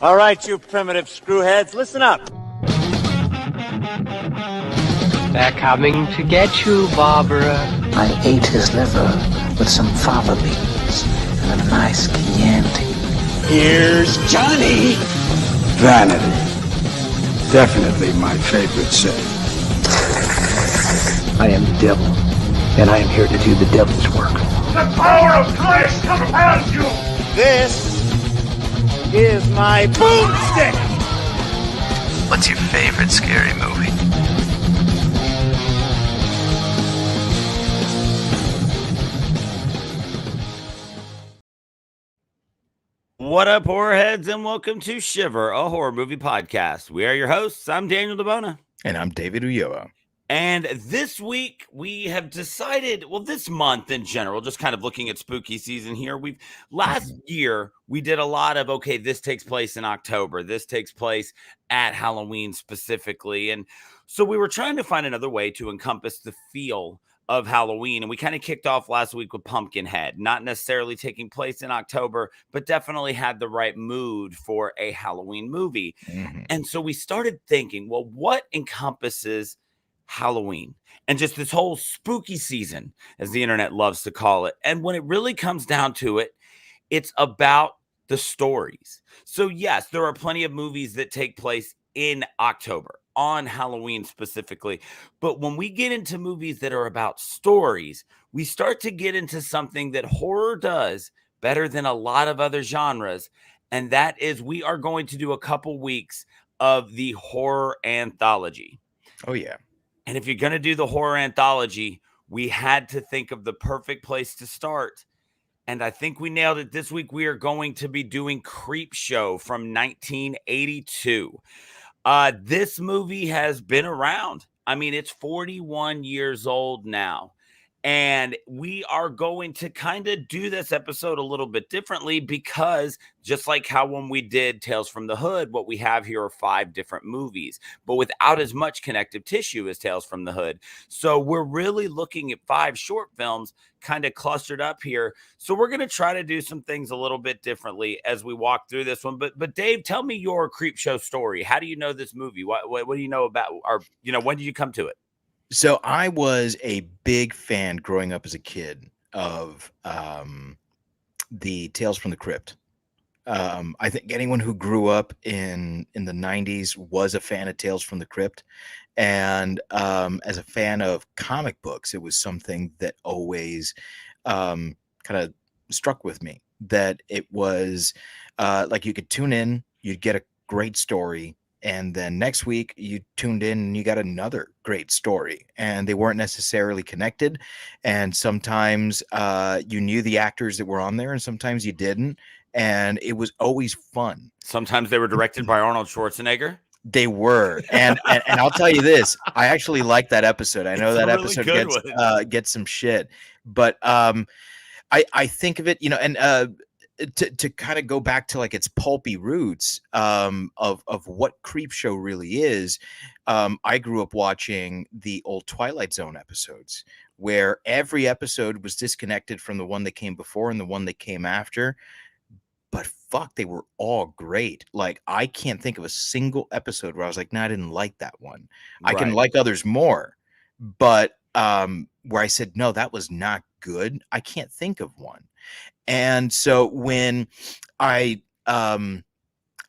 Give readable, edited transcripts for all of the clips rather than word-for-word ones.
All right, you primitive screwheads, listen up. They're coming to get you, Barbara. I ate his liver with some fava beans and a nice Chianti. Here's Johnny. Vanity. Definitely my favorite sin. I am the devil, and I am here to do the devil's work. The power of Christ compels you. This is my boomstick. What's your favorite scary movie? What up, horror heads, and welcome to Shiver, a horror movie podcast. We are your hosts. I'm Daniel DeBona. And I'm David Ulloa. And this week, we have decided, well, this month in general, just kind of looking at spooky season here, last year, we did a lot of, okay, this takes place in October. This takes place at Halloween specifically. And so we were trying to find another way to encompass the feel of Halloween. And we kind of kicked off last week with Pumpkinhead, not necessarily taking place in October, but definitely had the right mood for a Halloween movie. Mm-hmm. And so we started thinking, well, what encompasses Halloween and just this whole spooky season, as the internet loves to call it? And when it really comes down to it, it's about the stories. So yes, there are plenty of movies that take place in October, on Halloween specifically. But when we get into movies that are about stories, we start to get into something that horror does better than a lot of other genres. And that is, we are going to do a couple weeks of the horror anthology. Oh, yeah. And if you're going to do the horror anthology, we had to think of the perfect place to start. And I think we nailed it. This week, we are going to be doing Creepshow from 1982. This movie has been around. I mean, it's 41 years old now. And we are going to kind of do this episode a little bit differently because just like how when we did Tales from the Hood, what we have here are 5 different movies, but without as much connective tissue as Tales from the Hood. So we're really looking at 5 short films kind of clustered up here. So we're going to try to do some things a little bit differently as we walk through this one. But Dave, tell me your Creepshow story. How do you know this movie? What do you know about, or, when did you come to it? So I was a big fan growing up as a kid of the Tales from the Crypt. I think anyone who grew up in the 90s was a fan of Tales from the Crypt. And as a fan of comic books, it was something that always kind of struck with me, that it was like you could tune in, you'd get a great story, and then next week you tuned in and you got another great story, and they weren't necessarily connected. And sometimes you knew the actors that were on there and sometimes you didn't. And it was always fun. Sometimes they were directed by Arnold Schwarzenegger. They were. And I'll tell you this, I actually like that episode. I know that really episode gets some shit, but I think of it, and to kind of go back to like its pulpy roots of what Creepshow really is. I grew up watching the old Twilight Zone episodes where every episode was disconnected from the one that came before and the one that came after. But fuck, they were all great. Like, I can't think of a single episode where I was like, no, I didn't like that one. Right. I can like others more, but where I said, no, that was not good, I can't think of one. And so when I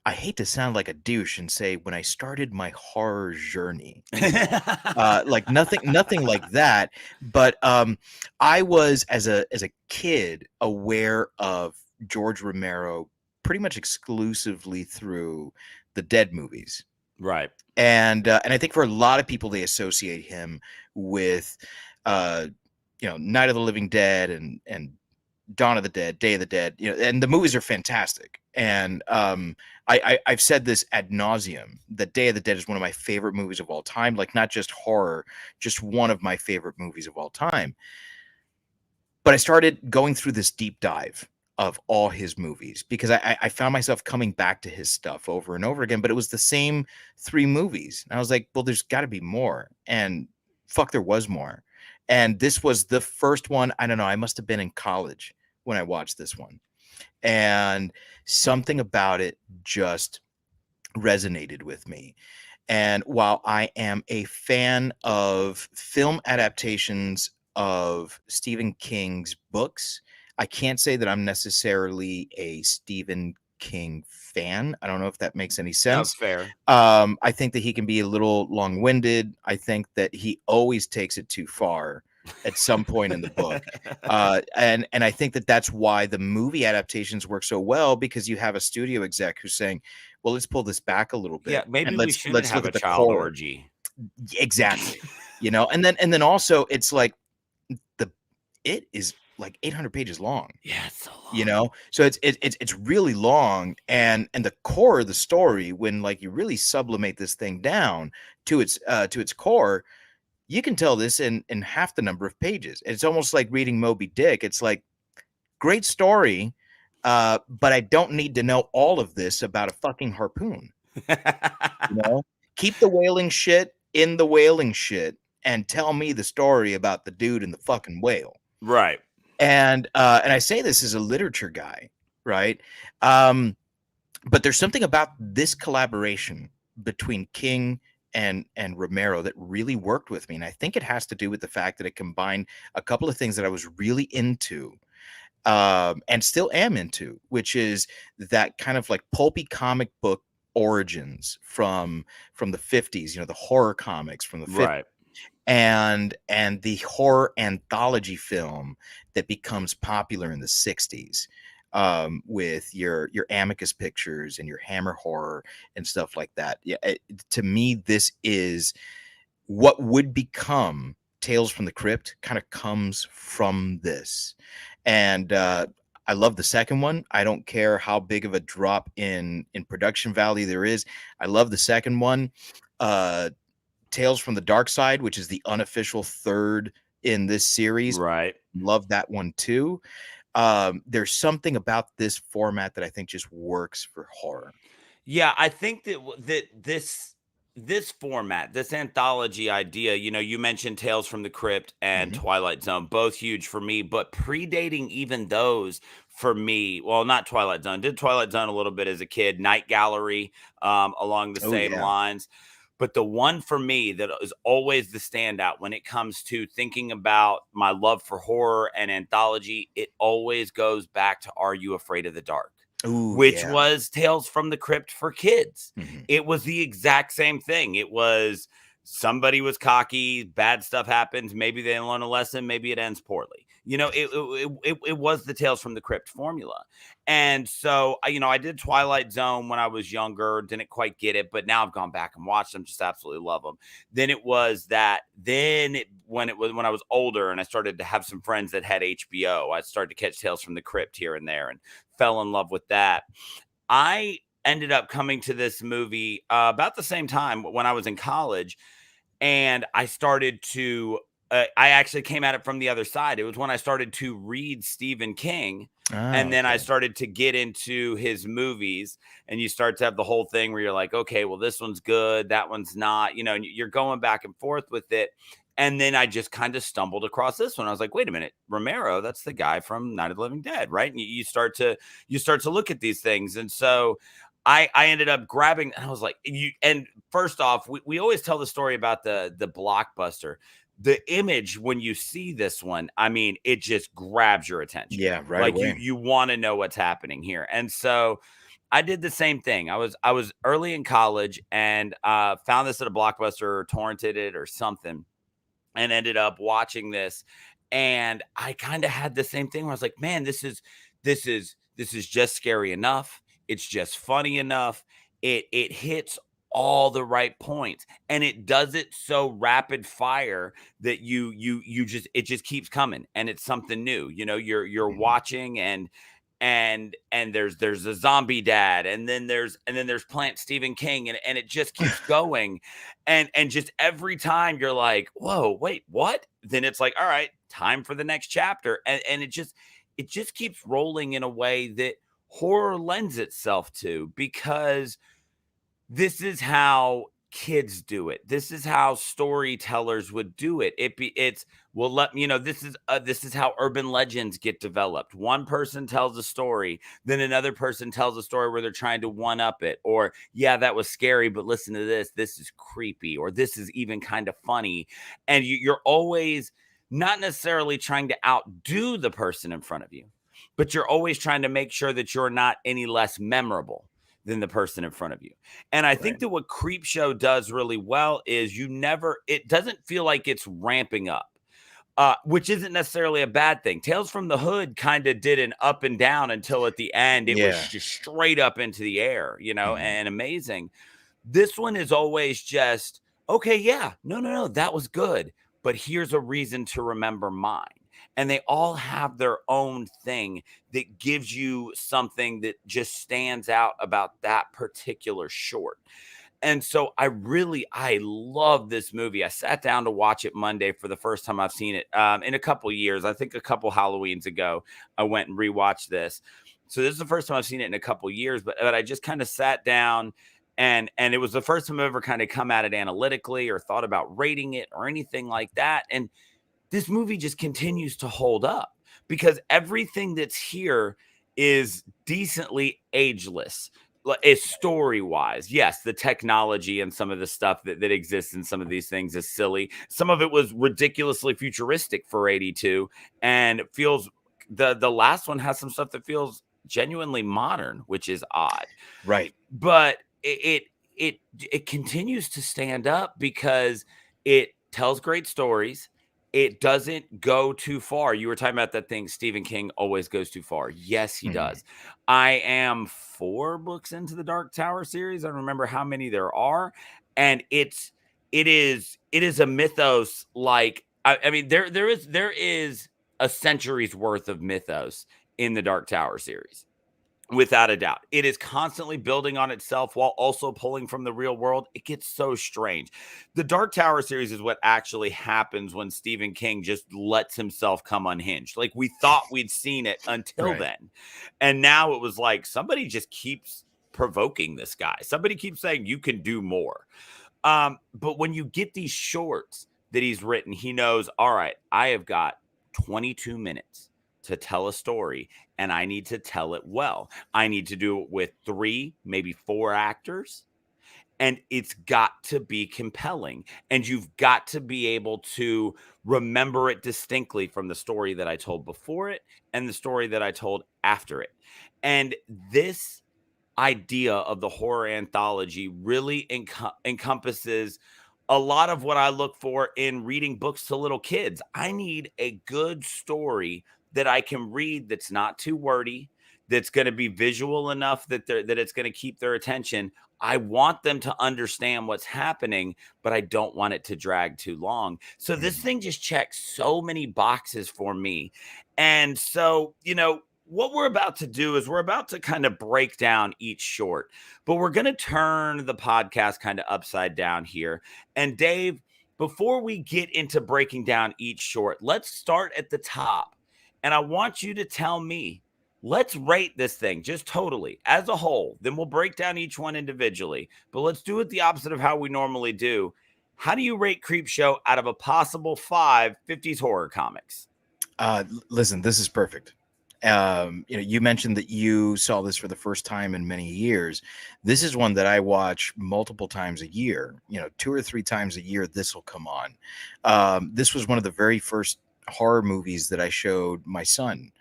hate to sound like a douche and say when I started my horror journey, like nothing like that, but I was as a kid aware of George Romero pretty much exclusively through the Dead movies, right? And I think for a lot of people they associate him with Night of the Living Dead and Dawn of the Dead, Day of the Dead, and the movies are fantastic. And I've said this ad nauseum, that Day of the Dead is one of my favorite movies of all time. Like, not just horror, just one of my favorite movies of all time. But I started going through this deep dive of all his movies because I found myself coming back to his stuff over and over again, but it was the same 3 movies. And I was like, well, there's got to be more. And fuck, there was more. And this was the first one. I don't know. I must have been in college when I watched this one. And something about it just resonated with me. And while I am a fan of film adaptations of Stephen King's books, I can't say that I'm necessarily a Stephen King fan. I don't know if that makes any No, sense. fair. I think that he can be a little long-winded. I think that he always takes it too far at some point in the book. And I think that that's why the movie adaptations work so well, because you have a studio exec who's saying, well, let's pull this back a little bit. Yeah, maybe and we let's shouldn't have look a at the child core. orgy. Exactly. And then also it's like it is like 800 pages long. Yeah, it's so long. So it's really long, and the core of the story, when like you really sublimate this thing down to its core, you can tell this in half the number of pages. It's almost like reading Moby Dick. It's like, great story, but I don't need to know all of this about a fucking harpoon. Keep the whaling shit in the whaling shit and tell me the story about the dude in the fucking whale. Right. And I say this as a literature guy, right? But there's something about this collaboration between King and Romero that really worked with me. And I think it has to do with the fact that it combined a couple of things that I was really into, and still am into, which is that kind of like pulpy comic book origins from the 50s, the horror comics from the 50s. Right. And the horror anthology film that becomes popular in the 60s, with your Amicus Pictures and your Hammer Horror and stuff like that. Yeah, to me, this is what would become Tales from the Crypt. Kind of comes from this, and I love the second one. I don't care how big of a drop in production value there is. I love the second one. Tales from the Dark Side, which is the unofficial third in this series. Right. Love that one too. There's something about this format that I think just works for horror. Yeah, I think that this format, this anthology idea, you mentioned Tales from the Crypt and Twilight Zone, both huge for me, but predating even those for me, well, not Twilight Zone, did Twilight Zone a little bit as a kid, Night Gallery, along the same lines. But the one for me that is always the standout when it comes to thinking about my love for horror and anthology, it always goes back to Are You Afraid of the Dark? Ooh, Which was Tales from the Crypt for kids. It was the exact same thing. It was somebody was cocky, bad stuff happens. Maybe they learn a lesson. Maybe it ends poorly. It was the Tales from the Crypt formula. And so, I did Twilight Zone when I was younger, didn't quite get it, but now I've gone back and watched them, just absolutely love them. Then it was that, when I was older and I started to have some friends that had HBO, I started to catch Tales from the Crypt here and there and fell in love with that. I ended up coming to this movie about the same time when I was in college, and I started to I actually came at it from the other side. It was when I started to read Stephen King, and then I started to get into his movies, and you start to have the whole thing where you're like, okay, well, this one's good, that one's not, and you're going back and forth with it. And then I just kind of stumbled across this one. I was like, wait a minute, Romero, that's the guy from Night of the Living Dead, right? And you start to look at these things. And so I ended up grabbing, and I was like, and first off, we always tell the story about the Blockbuster. The image when you see this one, I mean, it just grabs your attention. Yeah, right. Like away. you want to know what's happening here. And so I did the same thing. I was early in college and found this at a Blockbuster or torrented it or something, and ended up watching this. And I kind of had the same thing where I was like, man, this is just scary enough. It's just funny enough. It hits all the right points, and it does it so rapid fire that it just keeps coming, and it's something new. You're watching, and there's a zombie dad, and then there's Plant Stephen King, and it just keeps going, and just every time you're like, whoa, wait, what? Then it's like, all right, time for the next chapter, and it just keeps rolling in a way that horror lends itself to, because this is how kids do it. This is how storytellers would do it. This is how urban legends get developed. One person tells a story, then another person tells a story where they're trying to one up it, or yeah, that was scary, but listen to this. This is creepy, or this is even kind of funny. And you're always not necessarily trying to outdo the person in front of you, but you're always trying to make sure that you're not any less memorable than the person in front of you. And I think that what Creepshow does really well is it doesn't feel like it's ramping up, which isn't necessarily a bad thing. Tales from the Hood kind of did an up and down until at the end, it was just straight up into the air, and amazing. This one is always just, okay, yeah, no, that was good, but here's a reason to remember mine. And they all have their own thing that gives you something that just stands out about that particular short. And so I love this movie. I sat down to watch it Monday for the first time I've seen it in a couple years. I think a couple Halloweens ago, I went and rewatched this. So this is the first time I've seen it in a couple years, but I just kind of sat down and it was the first time I've ever kind of come at it analytically or thought about rating it or anything like that. And this movie just continues to hold up because everything that's here is decently ageless. It's story-wise. Yes, the technology and some of the stuff that exists in some of these things is silly. Some of it was ridiculously futuristic for 82 and it feels the last one has some stuff that feels genuinely modern, which is odd. Right. But it continues to stand up because it tells great stories. It doesn't go too far. You were talking about that thing, Stephen King always goes too far. Yes, he does. I am 4 books into the Dark Tower series. I don't remember how many there are. And it is a mythos like, I mean, there is a century's worth of mythos in the Dark Tower series. Without a doubt. It is constantly building on itself while also pulling from the real world. It gets so strange. The Dark Tower series is what actually happens when Stephen King just lets himself come unhinged. Like we thought we'd seen it until then. And now it was like somebody just keeps provoking this guy. Somebody keeps saying you can do more. But when you get these shorts that he's written, he knows, all right, I have got 22 minutes to tell a story and I need to tell it well. I need to do it with 3, maybe 4 actors. And it's got to be compelling. And you've got to be able to remember it distinctly from the story that I told before it and the story that I told after it. And this idea of the horror anthology really encompasses a lot of what I look for in reading books to little kids. I need a good story that I can read that's not too wordy, that's going to be visual enough that it's going to keep their attention. I want them to understand what's happening, but I don't want it to drag too long. So this thing just checks so many boxes for me. And so, what we're about to do is we're about to kind of break down each short, but we're going to turn the podcast kind of upside down here. And Dave, before we get into breaking down each short, let's start at the top. And I want you to tell me, let's rate this thing just totally as a whole. Then we'll break down each one individually. But let's do it the opposite of how we normally do. How do you rate Creepshow out of a possible 5 50s horror comics? Listen, this is perfect. You mentioned that you saw this for the first time in many years. This is one that I watch multiple times a year. 2 or 3 times a year, this will come on. This was one of the very first horror movies that I showed my son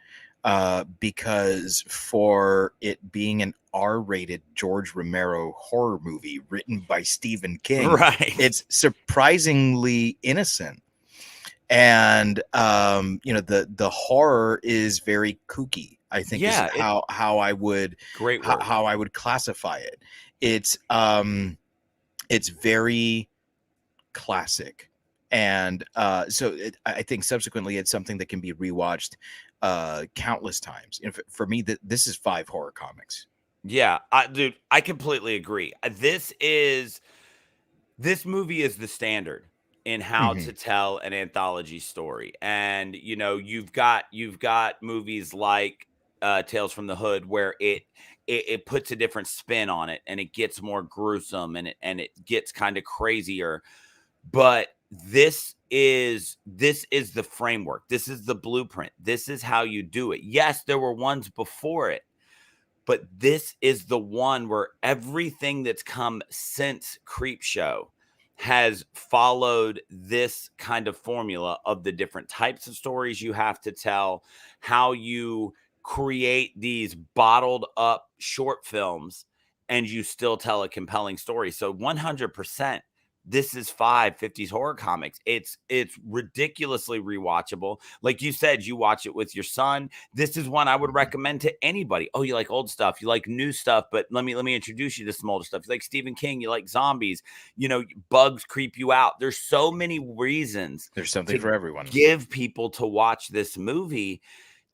because for it being an R-rated George Romero horror movie written by Stephen King, it's surprisingly innocent. And the horror is very kooky, I think, is how I would how I would classify it. It's very classic. And so I think subsequently it's something that can be rewatched countless times. For me, this is 5 horror comics. Yeah, dude, I completely agree. This movie is the standard in how to tell an anthology story. And you've got movies like Tales from the Hood, where it puts a different spin on it, and it gets more gruesome, and it gets kind of crazier. But this is the framework. This is the blueprint. This is how you do it. Yes, there were ones before it, but this is the one where everything that's come since Creepshow has followed this kind of formula of the different types of stories you have to tell, how you create these bottled up short films, and you still tell a compelling story. So 100%, this is 50s horror comics. It's ridiculously rewatchable. Like you said, you watch it with your son. This is one I would recommend to anybody. Oh, you like old stuff, you like new stuff, but let me introduce you to some older stuff. You like Stephen King, you like zombies, bugs creep you out. There's so many reasons. There's something for everyone. Give people to watch this movie,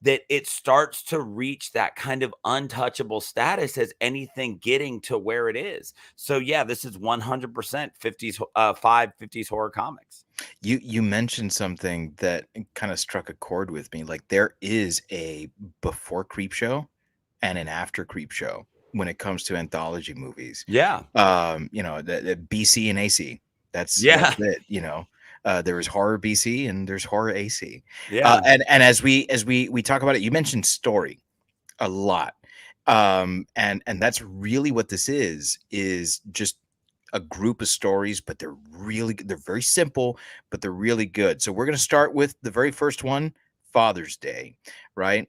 that it starts to reach that kind of untouchable status as anything getting to where it is. So yeah, this is 100% 50s horror comics. You mentioned something that kind of struck a chord with me. Like, there is a before Creepshow and an after Creepshow when it comes to anthology movies. Yeah. The BC and AC. That's it, there was horror BC and there's horror AC. Yeah. And as we talk about it, you mentioned story a lot. And that's really what this is just a group of stories, but they're very simple, but they're really good. So we're going to start with the very first one, Father's Day, right?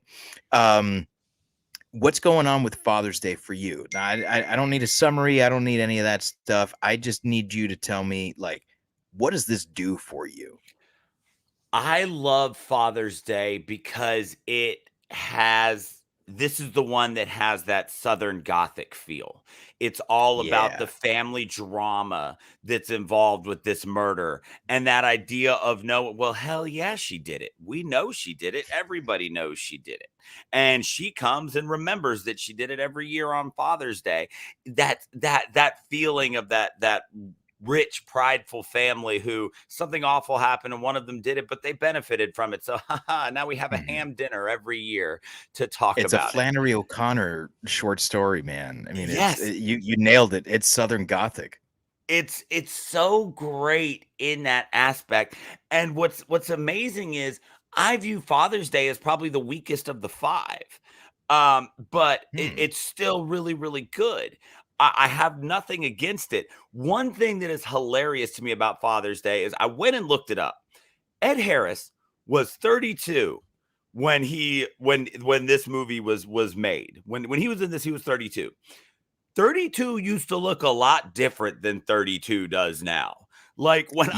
What's going on with Father's Day for you? Now, I don't need a summary. I don't need any of that stuff. I just need you to tell me, like, what does this do for you? I love Father's Day because this is the one that has that Southern Gothic feel. It's all about the family drama that's involved with this murder, and that idea of well, hell yeah, she did it. We know she did it. Everybody knows she did it. And she comes and remembers that she did it every year on Father's Day. That feeling of that rich, prideful family who something awful happened and one of them did it, but they benefited from it. So now we have a ham dinner every year to talk about it. It's a Flannery O'Connor short story, man. I mean, yes. You nailed it. It's Southern Gothic. It's so great in that aspect. And what's amazing is I view Father's Day as probably the weakest of the 5. But it's still really, really good. I have nothing against it. One thing that is hilarious to me about Father's Day is I went and looked it up. Ed Harris was 32 when this movie was made. When he was in this, he was 32. 32 used to look a lot different than 32 does now. Like when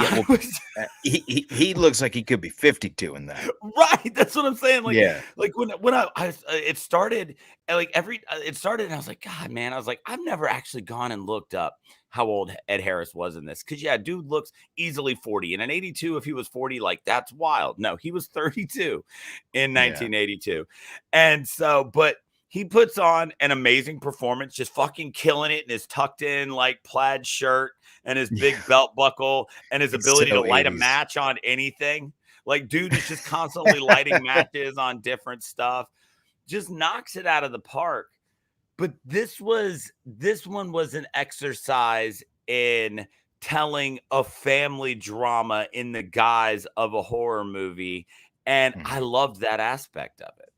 he looks like he could be 52 in that. Right. That's what I'm saying. Like, like when it started, like it started and I was like, God, man, I was like, I've never actually gone and looked up how old Ed Harris was in this. Cause dude looks easily 40. And in 82, if he was 40, like that's wild. No, he was 32 in 1982. And so, but he puts on an amazing performance, just fucking killing it in his tucked in like plaid shirt and his big belt buckle and his ability to light 80s. a match on anything. Like, dude is just constantly lighting matches on different stuff. Just knocks it out of the park. But this one was an exercise in telling a family drama in the guise of a horror movie. And I loved that aspect of it.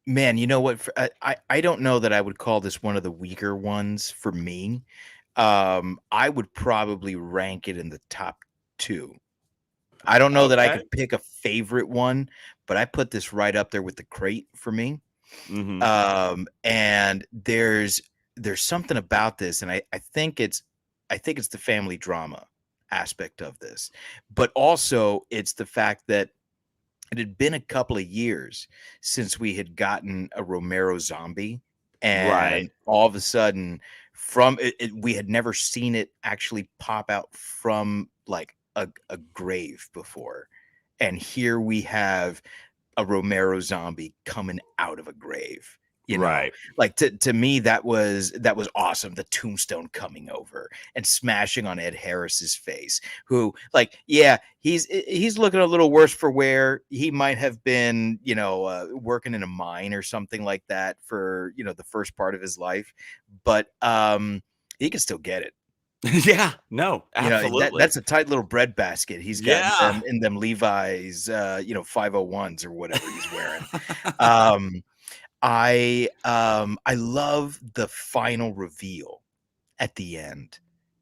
Man, you know what? I don't know that I would call this one of the weaker ones for me. I would probably rank it in the top 2. I don't know that I could pick a favorite one, but I put this right up there with The Crate for me. And there's something about this, and I think it's the family drama aspect of this, but also it's the fact that it had been a couple of years since we had gotten a Romero zombie, and all of a sudden from it, we had never seen it actually pop out from like a grave before. And here we have a Romero zombie coming out of a grave, You know, Right. like to me, that was awesome. The tombstone coming over and smashing on Ed Harris's face, who, like, yeah, he's looking a little worse for wear. He might have been, you know, working in a mine or something like that for, you know, the first part of his life, but he can still get it. Yeah, no, You know, absolutely. that's a tight little bread basket he's got Yeah. in them Levi's, you know, 501s or whatever he's wearing. um I love the final reveal at the end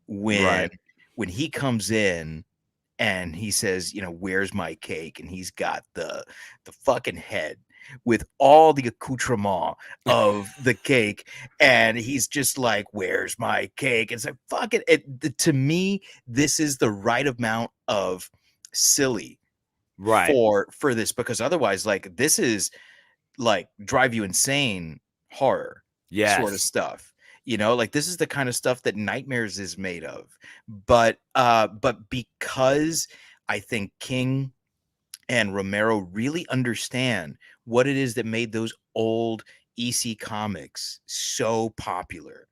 when Right. he comes in and he says, you know, "Where's my cake?" And he's got the fucking head with all the accoutrement of the cake, and he's just like, "Where's my cake?" It's like, fuck it. To me, this is the right amount of silly Right. for this, because otherwise, like, this is like drive you insane horror sort of Yes. stuff. You know, like, this is the kind of stuff that Nightmares is made of. But because I think King and Romero really understand what it is that made those old EC comics so popular,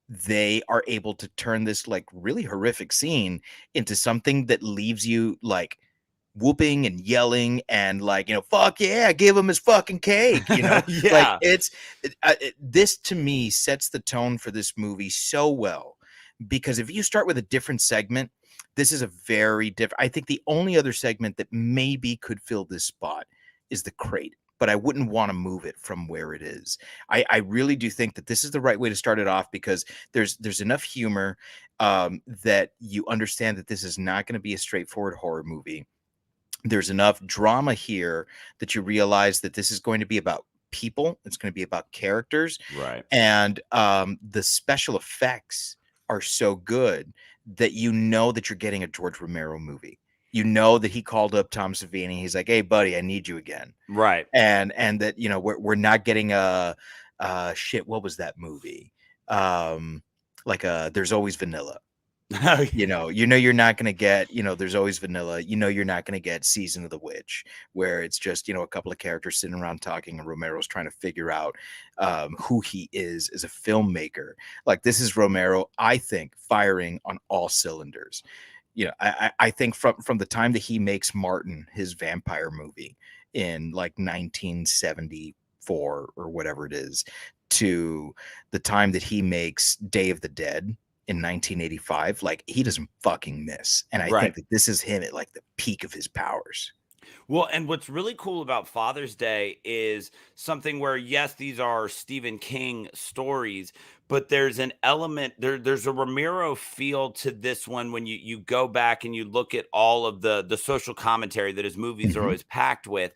they are able to turn this, like, really horrific scene into something that leaves you, like, whooping and yelling and, like, you know, fuck yeah, give him his fucking cake, you know. Like, Yeah. this to me sets the tone for this movie so well, because if you start with a different segment, this is a very different. I think the only other segment that maybe could fill this spot is the crate, but I wouldn't want to move it from where it is. I really do think that this is the right way to start it off, because there's enough humor, that you understand that this is not going to be a straightforward horror movie. There's enough drama here that you realize that this is going to be about people. It's going to be about characters, Right. and the special effects are so good that you know that you're getting a George Romero movie. You know that he called up Tom Savini. He's like, "Hey, buddy, I need you again." Right. And that, you know, we're not getting a shit. What was that movie? Like There's Always Vanilla. You know, you're not gonna get, you know, There's Always Vanilla. You know, you're not gonna get Season of the Witch, where it's just, you know, a couple of characters sitting around talking, and Romero's trying to figure out who he is as a filmmaker. Like, this is Romero, I think, firing on all cylinders. You know, I think from the time that he makes Martin, his vampire movie, in like 1974 or whatever it is, to the time that he makes Day of the Dead in 1985, like, he doesn't fucking miss. And I Right. think that this is him at, like, the peak of his powers. Well, and what's really cool about Father's Day is something where, yes, these are Stephen King stories, but there's an element there's a Romero feel to this one when you go back and you look at all of the social commentary that his movies are Mhm. always packed with.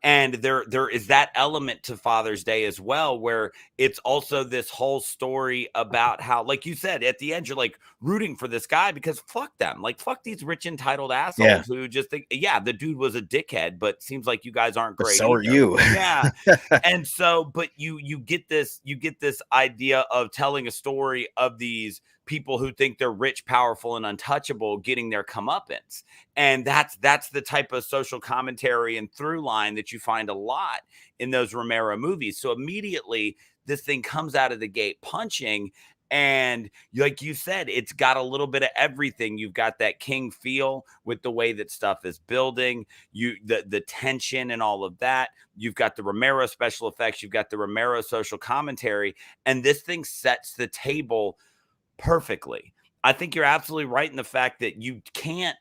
And there is that element to Father's Day as well, where it's also this whole story about how, like you said, at the end, you're like rooting for this guy because fuck them. Like, fuck these rich, entitled Yeah. assholes who just think, yeah, the dude was a dickhead, but seems like you guys aren't But great so are either. you. Yeah. And so, but you get this idea of telling a story of these people who think they're rich, powerful, and untouchable getting their comeuppance. And that's the type of social commentary and through line that you find a lot in those Romero movies. So immediately this thing comes out of the gate punching. And like you said, it's got a little bit of everything. You've got that King feel with the way that stuff is building, the tension and all of that. You've got the Romero special effects, you've got the Romero social commentary, and this thing sets the table perfectly. I think you're absolutely right in the fact that you can't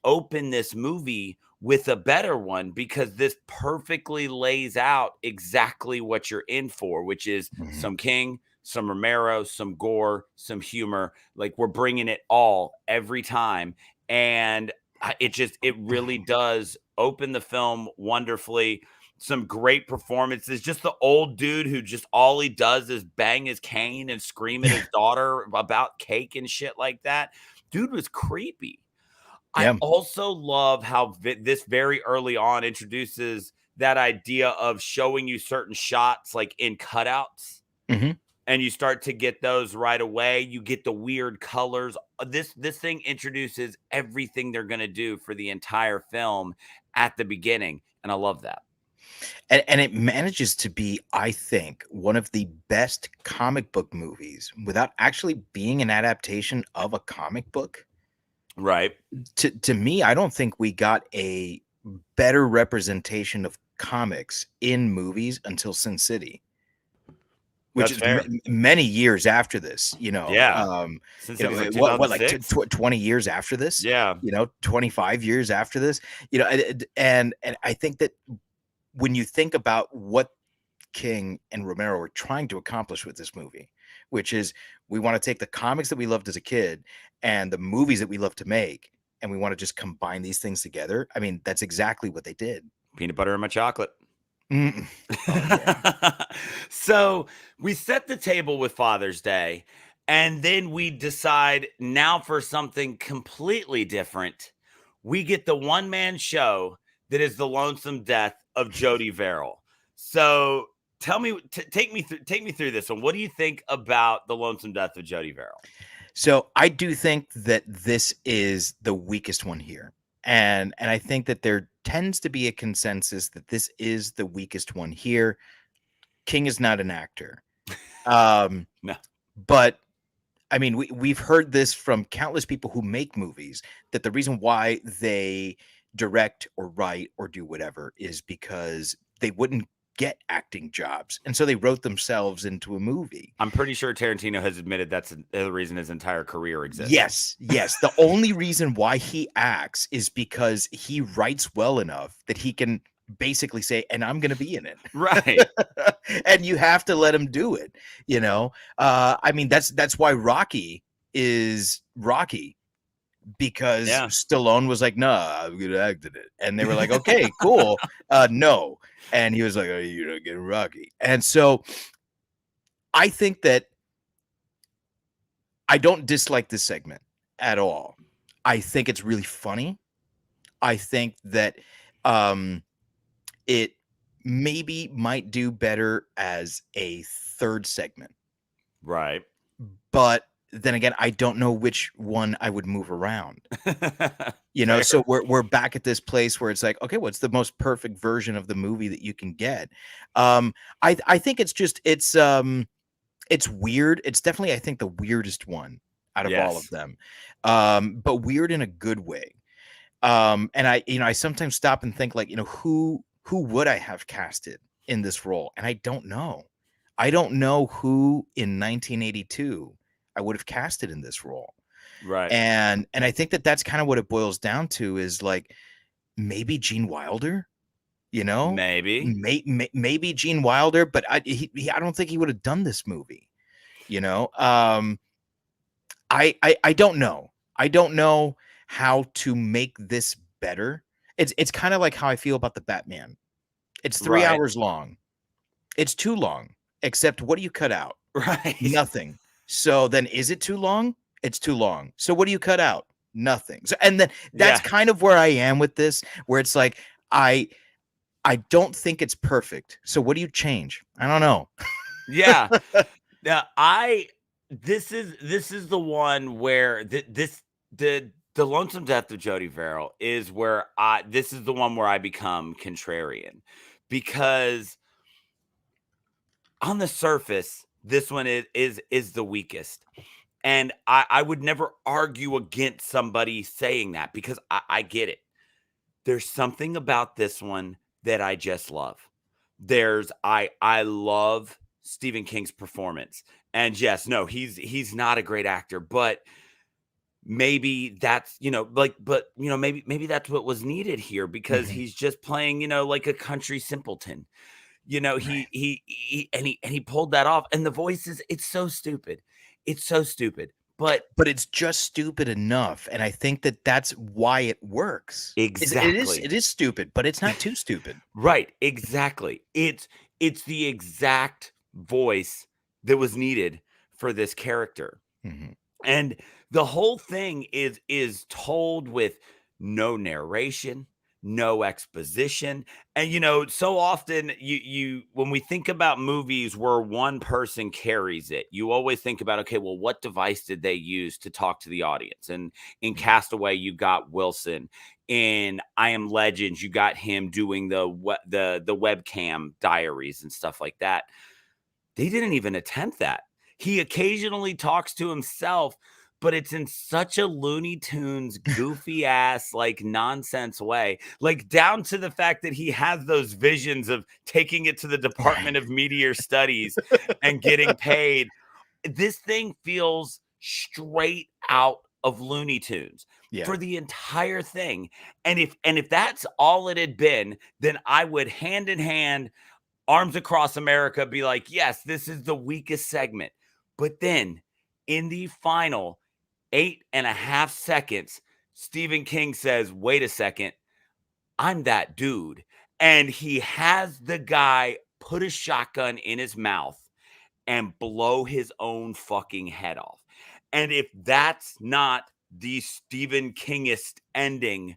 open this movie with a better one, because this perfectly lays out exactly what you're in for, which is Mhm. some King, some Romero, some gore, some humor. Like, we're bringing it all every time. And it really does open the film wonderfully. Some great performances. Just the old dude who just all he does is bang his cane and scream at his daughter about cake and shit like that. Dude was creepy. I Yeah. also love how this very early on introduces that idea of showing you certain shots like in cutouts, Mhm. and you start to get those right away. You get the weird colors. This thing introduces everything they're going to do for the entire film at the beginning, and I love that. And it manages to be, I think, one of the best comic book movies without actually being an adaptation of a comic book. Right. To me, I don't think we got a better representation of comics in movies until Sin City, which That's is fair. many years after this. Yeah. Since You it was know like what like 2006. 20 years after this. Yeah. 25 years after this. And I think that when you think about what King and Romero were trying to accomplish with this movie, which is we want to take the comics that we loved as a kid and the movies that we love to make, and we want to just combine these things together. I mean, that's exactly what they did. Peanut butter in my chocolate. Oh, yeah. So we set the table with Father's Day, and then we decide now for something completely different. We get the one-man show that is the lonesome death of Jody Verrill. So tell me, take me through this one. What do you think about the lonesome death of Jody Verrill? So I do think that this is the weakest one here. And I think that there tends to be a consensus that this is the weakest one here. King is not an actor. No. But I mean, we've heard this from countless people who make movies, that the reason why they direct or write or do whatever is because they wouldn't get acting jobs, and so they wrote themselves into a movie. I'm pretty sure Tarantino has admitted that's the reason his entire career exists. Yes. The only reason why he acts is because he writes well enough that he can basically say, and I'm going to be in it. Right. And you have to let him do it. I mean, that's why Rocky is Rocky, because Stallone was like, nah, I'm going to act in it. And they were like, okay, cool. No. And he was like, oh, you're not getting Rocky. And so I think that I don't dislike this segment at all. I think it's really funny. I think that it maybe might do better as a third segment. Right. But then again, I don't know which one I would move around. So we're back at this place where it's like, okay, what's the most perfect version of the movie that you can get? I think it's weird. It's definitely, I think, the weirdest one out of all of them. But weird in a good way. And I sometimes stop and think, like, who would I have casted in this role? And I don't know. I don't know who in 1982 I would have casted in this role. Right. And I think that that's kind of what it boils down to, is like maybe Gene Wilder, maybe Gene Wilder, but I don't think he would have done this movie. I don't know. I don't know how to make this better. It's kind of like how I feel about the Batman. It's 3 hours long. It's too long. Except what do you cut out? Right. Nothing. So then is it too long? It's too long. So what do you cut out? Nothing. So, and then that's kind of where I am with this, where it's like, I don't think it's perfect. So what do you change? I don't know. Yeah. Now this is the one where the lonesome death of Jody Verrill is where this is the one where I become contrarian, because on the surface, this one is the weakest. And I would never argue against somebody saying that, because I get it. There's something about this one that I just love. I love Stephen King's performance. And yes, no, he's not a great actor, but maybe that's, maybe that's what was needed here, because he's just playing, like a country simpleton. He pulled that off, and the voices, it's so stupid. It's so stupid, but it's just stupid enough, and I think that that's why it works. Exactly. It is stupid, but it's not too stupid. Right, exactly. It's the exact voice that was needed for this character. And the whole thing is told with no narration, no exposition. And so often you when we think about movies where one person carries it, you always think about, okay, well, what device did they use to talk to the audience? And in Castaway, you got Wilson. in I Am Legends, you got him doing the webcam diaries and stuff like that. They didn't even attempt that. He occasionally talks to himself, but it's in such a Looney Tunes goofy ass like nonsense way, like down to the fact that he has those visions of taking it to the Department of Meteor Studies and getting paid. This thing feels straight out of Looney Tunes for the entire thing. And if that's all it had been, then I would hand in hand, arms across America, be like, yes, this is the weakest segment. But then in the final 8.5 seconds, Stephen King says, wait a second, I'm that dude. And he has the guy put a shotgun in his mouth and blow his own fucking head off. And if that's not the Stephen Kingist ending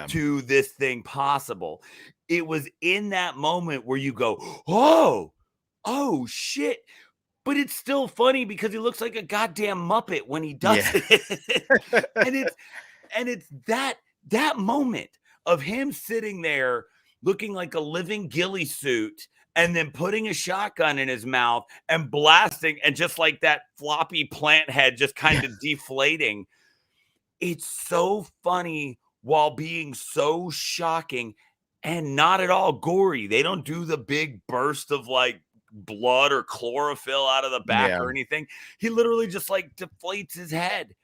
to this thing possible, it was in that moment where you go, oh shit. But it's still funny because he looks like a goddamn Muppet when he does it. and it's that moment of him sitting there looking like a living ghillie suit and then putting a shotgun in his mouth and blasting, and just like that floppy plant head just kind of deflating. It's so funny while being so shocking and not at all gory. They don't do the big burst of like blood or chlorophyll out of the back or anything. He literally just like deflates his head.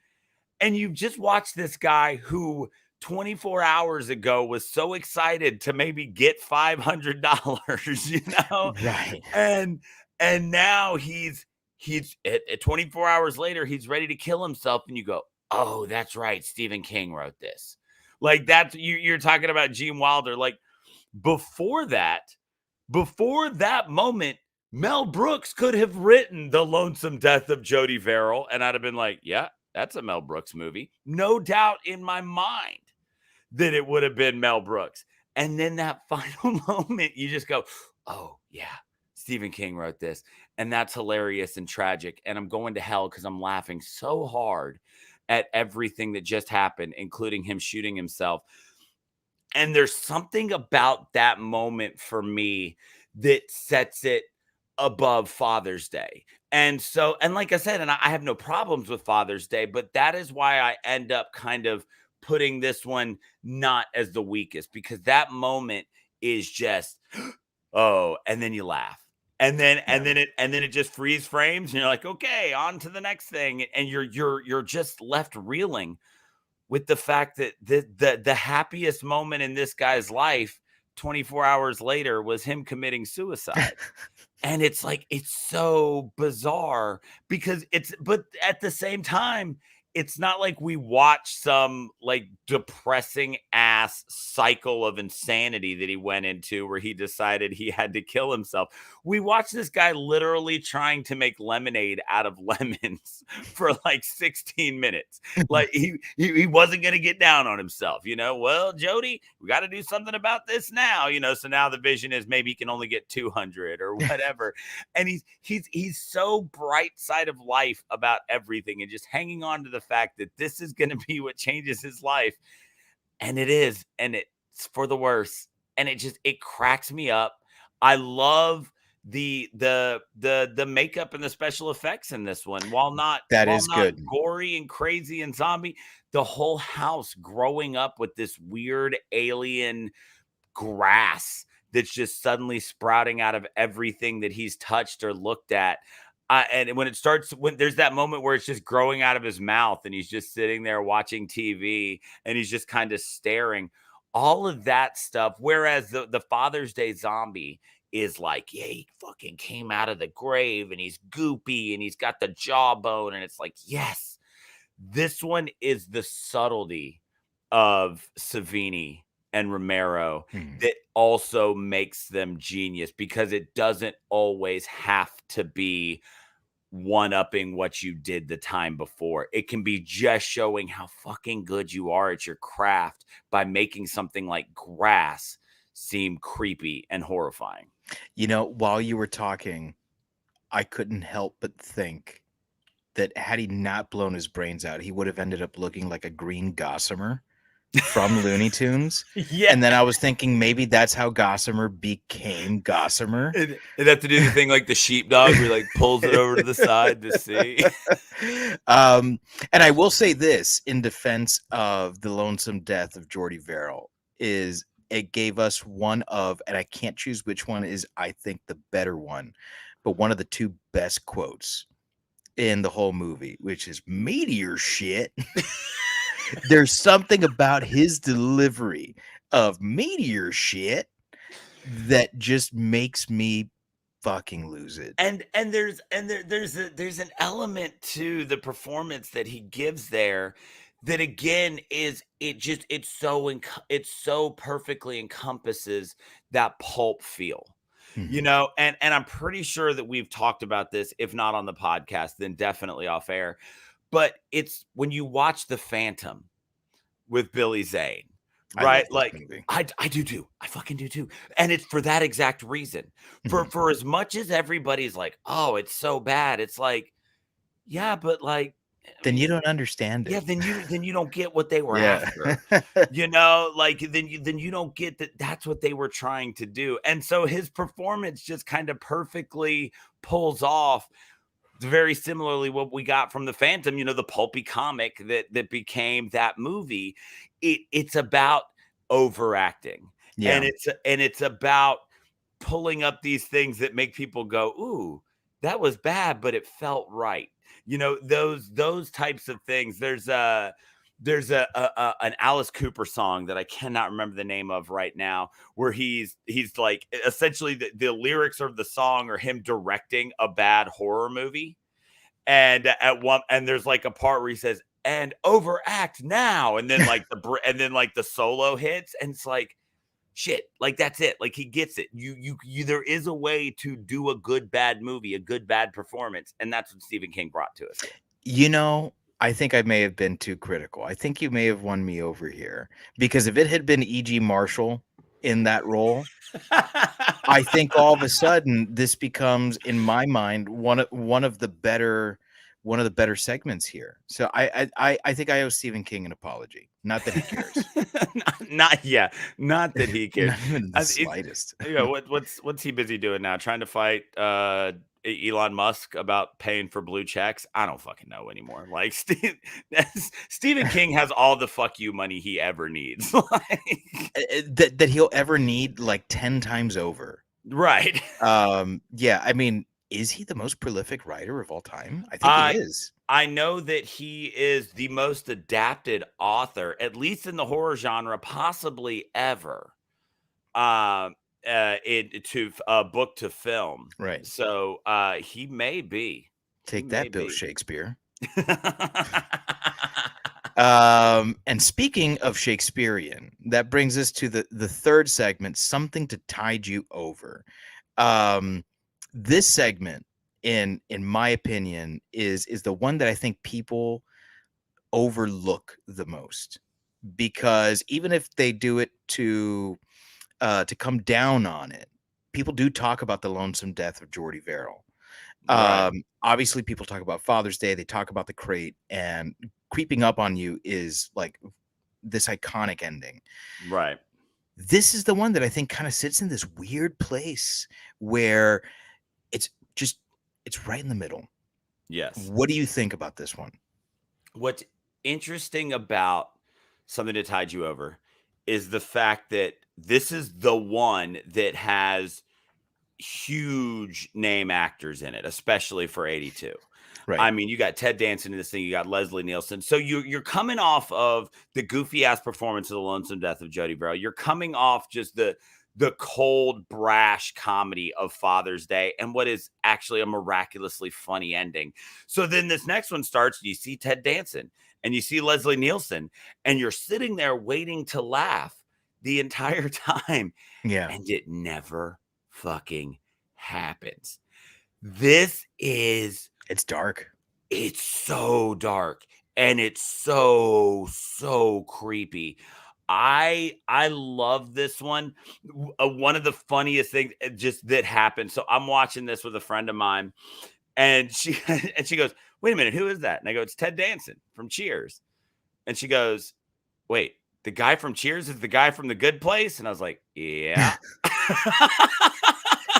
And you've just watched this guy who 24 hours ago was so excited to maybe get $500, you know? Right. And now he's at 24 hours later, he's ready to kill himself. And you go, oh, that's right. Stephen King wrote this. Like that's, you're talking about Gene Wilder. Like before that moment, Mel Brooks could have written The Lonesome Death of Jody Verrill. And I'd have been like, yeah, that's a Mel Brooks movie. No doubt in my mind that it would have been Mel Brooks. And then that final moment, you just go, oh, yeah, Stephen King wrote this. And that's hilarious and tragic. And I'm going to hell because I'm laughing so hard at everything that just happened, including him shooting himself. And there's something about that moment for me that sets it above Father's Day. And so, and like I said, and I have no problems with Father's Day, but that is why I end up kind of putting this one not as the weakest, because that moment is just, oh, and then you laugh. And then it just freeze frames and you're like, okay, on to the next thing. And you're just left reeling with the fact that the happiest moment in this guy's life 24 hours later was him committing suicide. And it's like, it's so bizarre because but at the same time, it's not like we watch some like depressing ass cycle of insanity that he went into where he decided he had to kill himself. We watched this guy literally trying to make lemonade out of lemons for like 16 minutes. Like he wasn't going to get down on himself, you know? Well, Jody, we got to do something about this now, you know? So now the vision is maybe he can only get 200 or whatever. And he's so bright side of life about everything and just hanging on to the fact that this is going to be what changes his life. And it is, and it's for the worse. And it cracks me up. I love the makeup and the special effects in this one. While not good, gory and crazy and zombie, the whole house growing up with this weird alien grass that's just suddenly sprouting out of everything that he's touched or looked at. And when there's that moment where it's just growing out of his mouth and he's just sitting there watching TV and he's just kind of staring, all of that stuff. Whereas the Father's Day zombie is like, yeah, he fucking came out of the grave and he's goopy and he's got the jawbone. And it's like, yes, this one is the subtlety of Savini and Romero that also makes them genius, because it doesn't always have to be one-upping what you did the time before. It can be just showing how fucking good you are at your craft by making something like grass seem creepy and horrifying. You know, while you were talking, I couldn't help but think that had he not blown his brains out, he would have ended up looking like a green gossamer from Looney Tunes. Yeah. And then I was thinking maybe that's how Gossamer became Gossamer. It'd have to do the thing like the sheepdog where he like pulls it over to the side to see. And I will say this in defense of The Lonesome Death of Jordy Verrill is it gave us one of, and I can't choose which one is I think the better one, but one of the two best quotes in the whole movie, which is meteor shit. There's something about his delivery of meteor shit that just makes me fucking lose it. And there's an element to the performance that he gives there that again is it so perfectly encompasses that pulp feel. You know, and I'm pretty sure that we've talked about this, if not on the podcast, then definitely off air. But it's when you watch The Phantom with Billy Zane, right? Like I do too. I fucking do too. And it's for that exact reason. For as much as everybody's like, oh, it's so bad. It's like, yeah, but like then you don't understand it. Yeah, then you don't get what they were after. You know, like then you don't get that that's what they were trying to do. And so his performance just kind of perfectly pulls off very similarly what we got from The Phantom, you know, the pulpy comic that became that movie. It's about overacting. Yeah. And it's about pulling up these things that make people go, ooh, that was bad, but it felt right. You know, those types of things. There's an Alice Cooper song that I cannot remember the name of right now, where he's like essentially the lyrics of the song are him directing a bad horror movie. And there's like a part where he says, and overact now. And then like the solo hits. And it's like, shit, like that's it. Like he gets it. You there is a way to do a good bad movie, a good bad performance, and that's what Stephen King brought to us. You know, I think I may have been too critical. I think you may have won me over here because if it had been E.G. Marshall in that role, I think all of a sudden this becomes, in my mind, one of the better segments here. So I think I owe Stephen King an apology. Not that he cares. Not that he cares. Not even the slightest. You know, what's he busy doing now? Trying to fight Elon Musk about paying for blue checks? I don't fucking know anymore. Like Stephen King has all the fuck you money he ever needs. that he'll ever need like 10 times over. Right. Yeah, I mean, is he the most prolific writer of all time? I think he is. I know that he is the most adapted author, at least in the horror genre, possibly ever. To book to film. Right. So he may be. Take that, Bill Shakespeare. And speaking of Shakespearean, that brings us to the third segment, something to tide you over. This segment, in my opinion, is the one that I think people overlook the most, because even if they do it to come down on it, people do talk about The Lonesome Death of Jordy Verrill. Right. Obviously, people talk about Father's Day. They talk about The Crate, and Creeping Up on You is like this iconic ending. Right. This is the one that I think kind of sits in this weird place where it's right in the middle. Yes. What do you think about this one? What's interesting about Something to Tide You Over is the fact that this is the one that has huge name actors in it, especially for 82. Right. I mean, you got Ted Danson in this thing. You got Leslie Nielsen. So you're coming off of the goofy ass performance of The Lonesome Death of Jordy Verrill. You're coming off just the cold, brash comedy of Father's Day and what is actually a miraculously funny ending. So then this next one starts. You see Ted Danson and you see Leslie Nielsen, and you're sitting there waiting to laugh the entire time. Yeah. And it never fucking happens. It's dark. It's so dark, and it's so creepy. I love this one. One of the funniest things just that happened. So I'm watching this with a friend of mine, and she goes, "Wait a minute, who is that?" And I go, "It's Ted Danson from Cheers." And she goes, "Wait, the guy from Cheers is the guy from The Good Place? And I was like, yeah.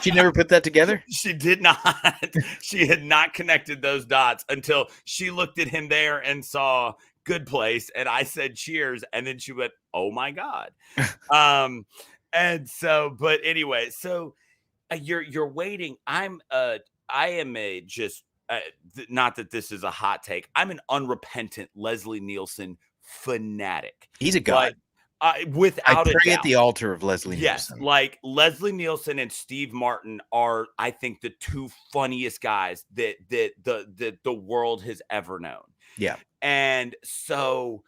She never put that together? She did not. She had not connected those dots until she looked at him there and saw Good Place. And I said Cheers. And then she went, oh my God. And so, but anyway, so you're waiting. I am a just, not that this is a hot take. I'm an unrepentant Leslie Nielsen fanatic. He's a god. Without I a pray doubt. at the altar of Leslie Yes, Nielsen. like Leslie Nielsen and Steve Martin are, I think, the two funniest guys that the world has ever known. Yeah. And so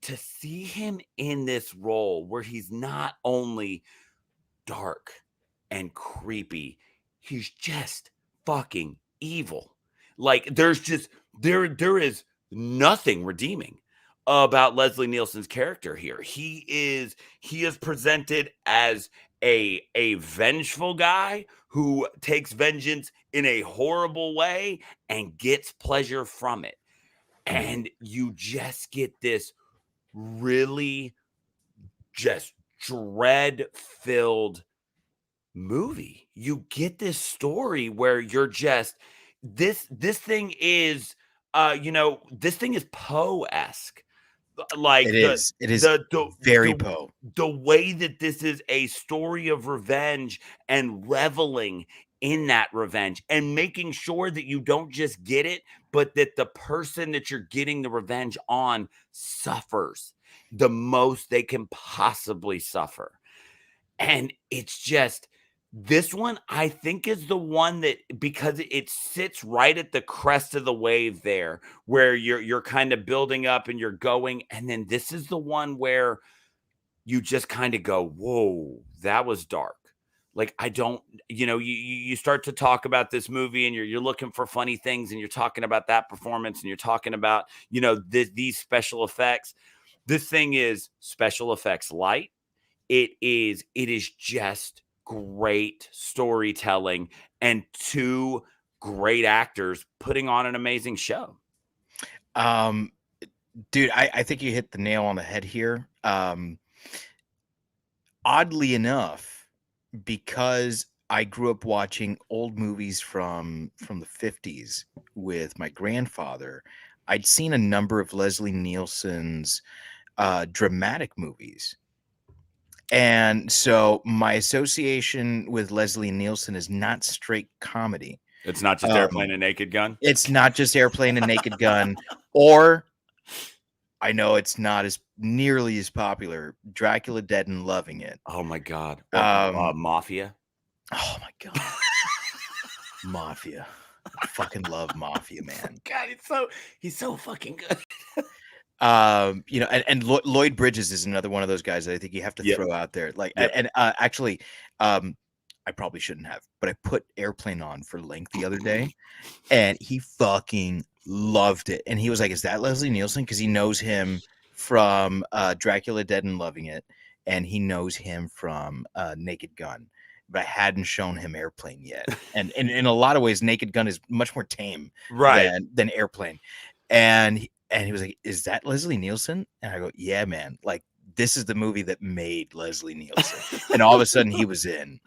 to see him in this role where he's not only dark and creepy, he's just fucking evil. Like there's just there is nothing redeeming about Leslie Nielsen's character here. He is presented as a vengeful guy who takes vengeance in a horrible way and gets pleasure from it. And you just get this really just dread-filled movie. You get this story where you're just this thing is this thing is Poe-esque. Like it is very Poe. The way that this is a story of revenge and reveling in that revenge and making sure that you don't just get it, but that the person that you're getting the revenge on suffers the most they can possibly suffer. And it's just, this one, I think, is the one that, because it sits right at the crest of the wave there, where you're kind of building up and you're going, and then this is the one where you just kind of go, whoa, that was dark. Like, I don't, you start to talk about this movie and you're looking for funny things and you're talking about that performance and you're talking about, these special effects. This thing is special effects light. It is just great storytelling and two great actors putting on an amazing show. Dude, I think you hit the nail on the head here. Oddly enough, because I grew up watching old movies from the 50s with my grandfather, I'd seen a number of Leslie Nielsen's dramatic movies. And so my association with Leslie Nielsen is not straight comedy. It's not just Airplane and Naked Gun. It's not just Airplane and Naked Gun. Or, I know it's not as nearly as popular, Dracula Dead and Loving It. Oh my God. Mafia. Oh my God. Mafia. I fucking love Mafia, man. God, he's so fucking good. And Lloyd Bridges is another one of those guys that I think you have to throw out there. Like, actually, I probably shouldn't have, but I put Airplane on for length the other day, and he fucking loved it. And he was like, "Is that Leslie Nielsen?" Because he knows him from Dracula Dead and Loving It, and he knows him from Naked Gun. But I hadn't shown him Airplane yet. And in a lot of ways, Naked Gun is much more tame, than Airplane. And he was like, "Is that Leslie Nielsen?" And I go, "Yeah, man. Like, this is the movie that made Leslie Nielsen." And all of a sudden, he was in.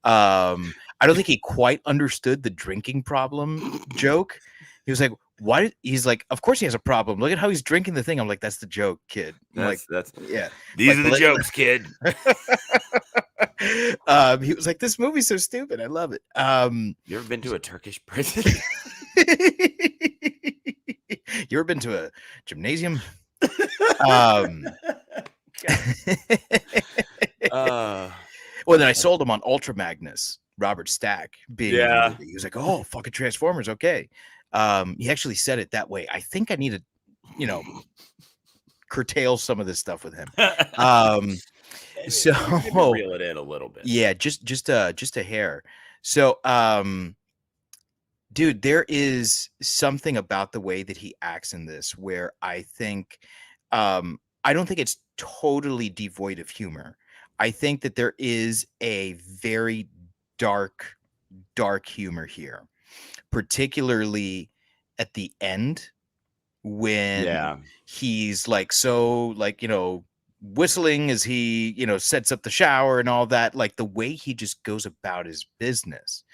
I don't think he quite understood the drinking problem joke. He was like, "Why?" He's like, "Of course he has a problem. Look at how he's drinking the thing." I'm like, "That's the joke, kid." That's yeah. These are the jokes, kid. He was like, "This movie's so stupid. I love it." You ever been to a Turkish prison? You ever been to a gymnasium? Well, then I sold him on Ultra Magnus, Robert Stack being in the movie. He was like, "Oh, fucking Transformers, okay." He actually said it that way. I think I need to, curtail some of this stuff with him. So reel it in a little bit. Yeah, just a hair. So dude, there is something about the way that he acts in this where I think I don't think it's totally devoid of humor. I think that there is a very dark humor here, particularly at the end, when he's like, so like, whistling as he, sets up the shower and all that, like the way he just goes about his business.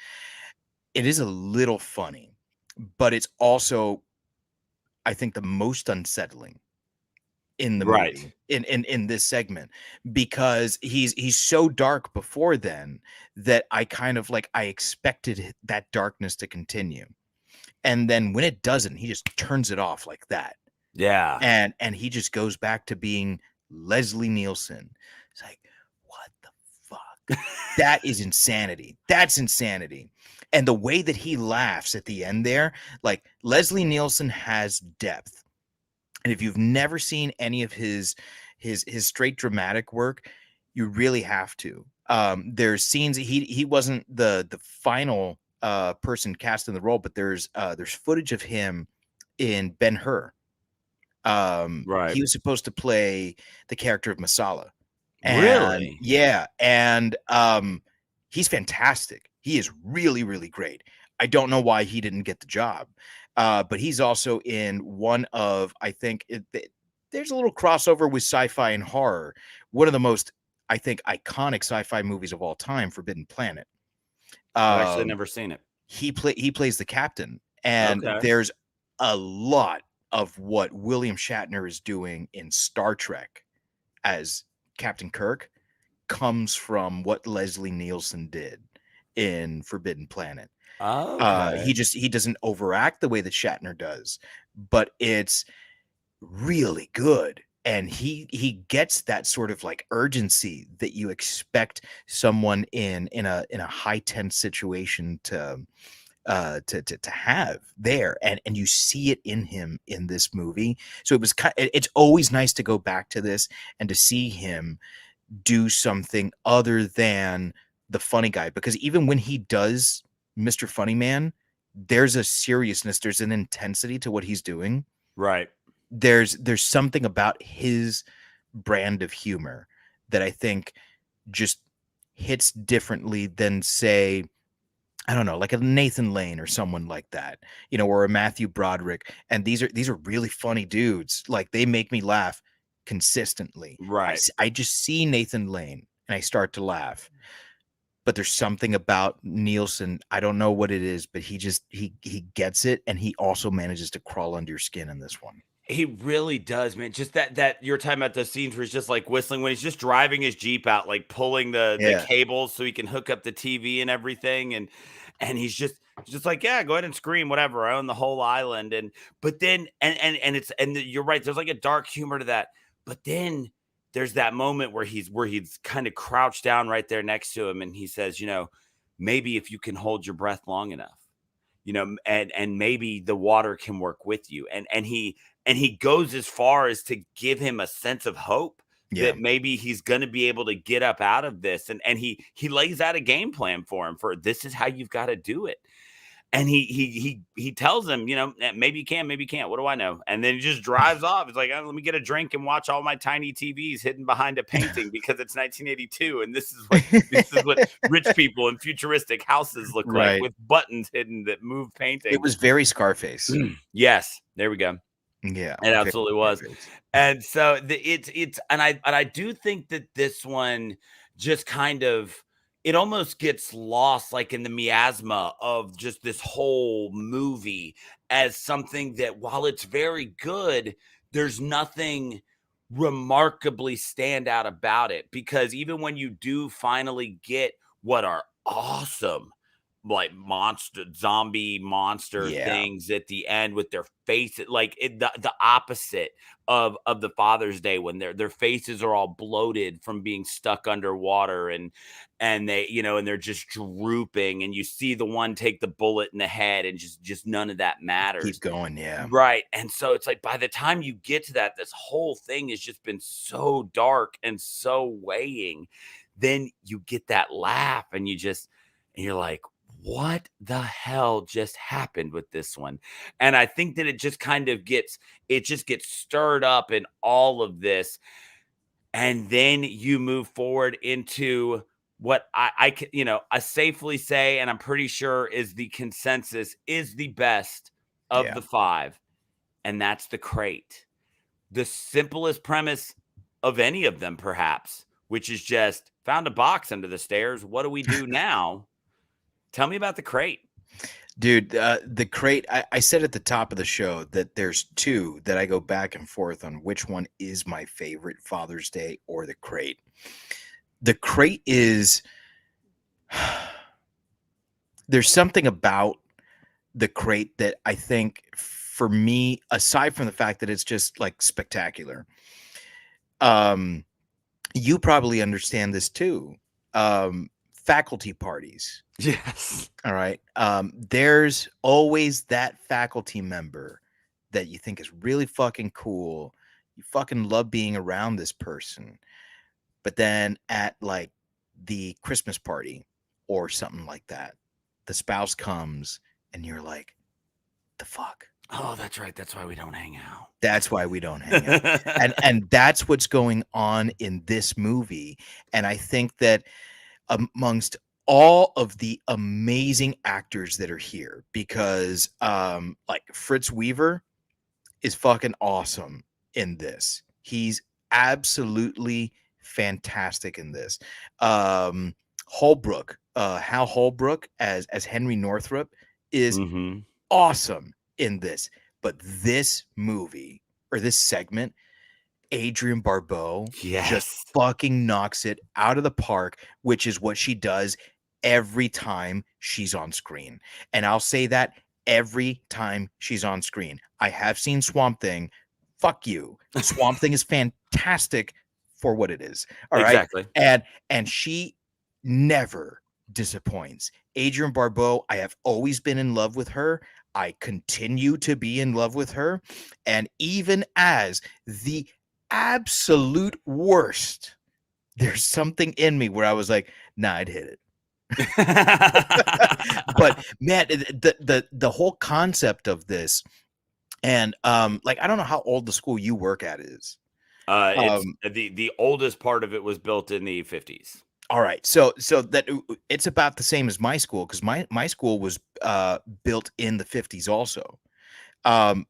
It is a little funny, but it's also, I think, the most unsettling in the movie, in this segment, because he's so dark before then that I kind of like, I expected that darkness to continue. And then when it doesn't, he just turns it off like that. Yeah. And he just goes back to being Leslie Nielsen. It's like, what the fuck? That is insanity. That's insanity. And the way that he laughs at the end there, like Leslie Nielsen has depth. And if you've never seen any of his straight dramatic work, you really have to. There's scenes, he wasn't the final person cast in the role, but there's footage of him in Ben-Hur. He was supposed to play the character of Masala. Really? Yeah. And he's fantastic. He is really, really great. I don't know why he didn't get the job. But he's also in one of, I think, there's a little crossover with sci-fi and horror. One of the most, I think, iconic sci-fi movies of all time, Forbidden Planet. I've actually never seen it. He plays the captain, and there's a lot of what William Shatner is doing in Star Trek as Captain Kirk comes from what Leslie Nielsen did in Forbidden Planet. He doesn't overact the way that Shatner does, but it's really good. And he gets that sort of like urgency that you expect someone in a high tense situation to have there, and you see it in him in this movie. So it's always nice to go back to this and to see him do something other than the funny guy, because even when he does Mr. Funny Man, there's a seriousness, there's an intensity to what he's doing. Right. There's something about his brand of humor that I think just hits differently than, say, I don't know, like a Nathan Lane or someone like that, or a Matthew Broderick. And these are really funny dudes. Like, they make me laugh consistently. Right. I just see Nathan Lane and I start to laugh. But there's something about Nielsen, I don't know what it is, but he gets it, and he also manages to crawl under your skin in this one. He really does, man. Just that you're talking about those scenes where he's just like whistling when he's just driving his Jeep out, like pulling the cables so he can hook up the TV and everything, and he's just like, yeah, go ahead and scream, whatever. I own the whole island, but then you're right. There's like a dark humor to that, but then there's that moment where he's kind of crouched down right there next to him, and he says, maybe if you can hold your breath long enough, and maybe the water can work with you, and he goes as far as to give him a sense of hope that maybe he's going to be able to get up out of this, and he lays out a game plan for him for this is how you've got to do it. And he tells him, maybe you can, maybe you can't. What do I know? And then he just drives off. It's like, let me get a drink and watch all my tiny TVs hidden behind a painting because it's 1982, and this is what rich people in futuristic houses look like, with buttons hidden that move paintings. It was very Scarface. Yes, there we go. Yeah, it absolutely was. And so I do think that this one just kind of, it almost gets lost like in the miasma of just this whole movie as something that, while it's very good, there's nothing remarkably stand out about it, because even when you do finally get what are awesome, like zombie monster things at the end with their face, like the opposite of the Father's Day, when their faces are all bloated from being stuck underwater, and they, and they're just drooping, and you see the one take the bullet in the head, and just none of that matters. Keep going. Right. And so it's like, by the time you get to that, this whole thing has just been so dark and so weighing. Then you get that laugh, and you're like, what the hell just happened with this one? And I think that it just kind of gets stirred up in all of this. And then you move forward into what I safely say, and I'm pretty sure is the consensus, is the best of the five. and that's the crate. The simplest premise of any of them, perhaps, which is just found a box under the stairs. What do we do now? Tell me about the crate. Dude, the crate, I said at the top of the show that there's two that I go back and forth on which one is my favorite, Father's Day or the crate. The crate is, there's something about the crate that I think for me, aside from the fact that it's just like spectacular, you probably understand this too. Faculty parties. Yes. All right. There's always that faculty member that you think is really fucking cool. You fucking love being around this person. But then at like the Christmas party or something like that, the spouse comes and you're like, the fuck? Oh, that's right. That's why we don't hang out. That's why we don't hang out. And that's what's going on in this movie. And I think that amongst all of the amazing actors that are here, because like Fritz Weaver is fucking awesome in this. He's absolutely fantastic in this. Holbrook, Hal Holbrook as Henry Northrop is awesome in this. But this movie or this segment, Adrienne Barbeau just fucking knocks it out of the park, which is what she does every time she's on screen. And I'll say that every time she's on screen. I have seen Swamp Thing. Fuck you. Swamp Thing is fantastic for what it is. All right. Exactly. And she never disappoints. Adrienne Barbeau, I have always been in love with her. I continue to be in love with her. And even as the absolute worst, there's something in me where I was like, nah, I'd hit it. But man, the whole concept of this, and like I don't know how old the school you work at is. It's the oldest part of it was built in the 50s. All right, so that it's about the same as my school, because my school was built in the 50s also.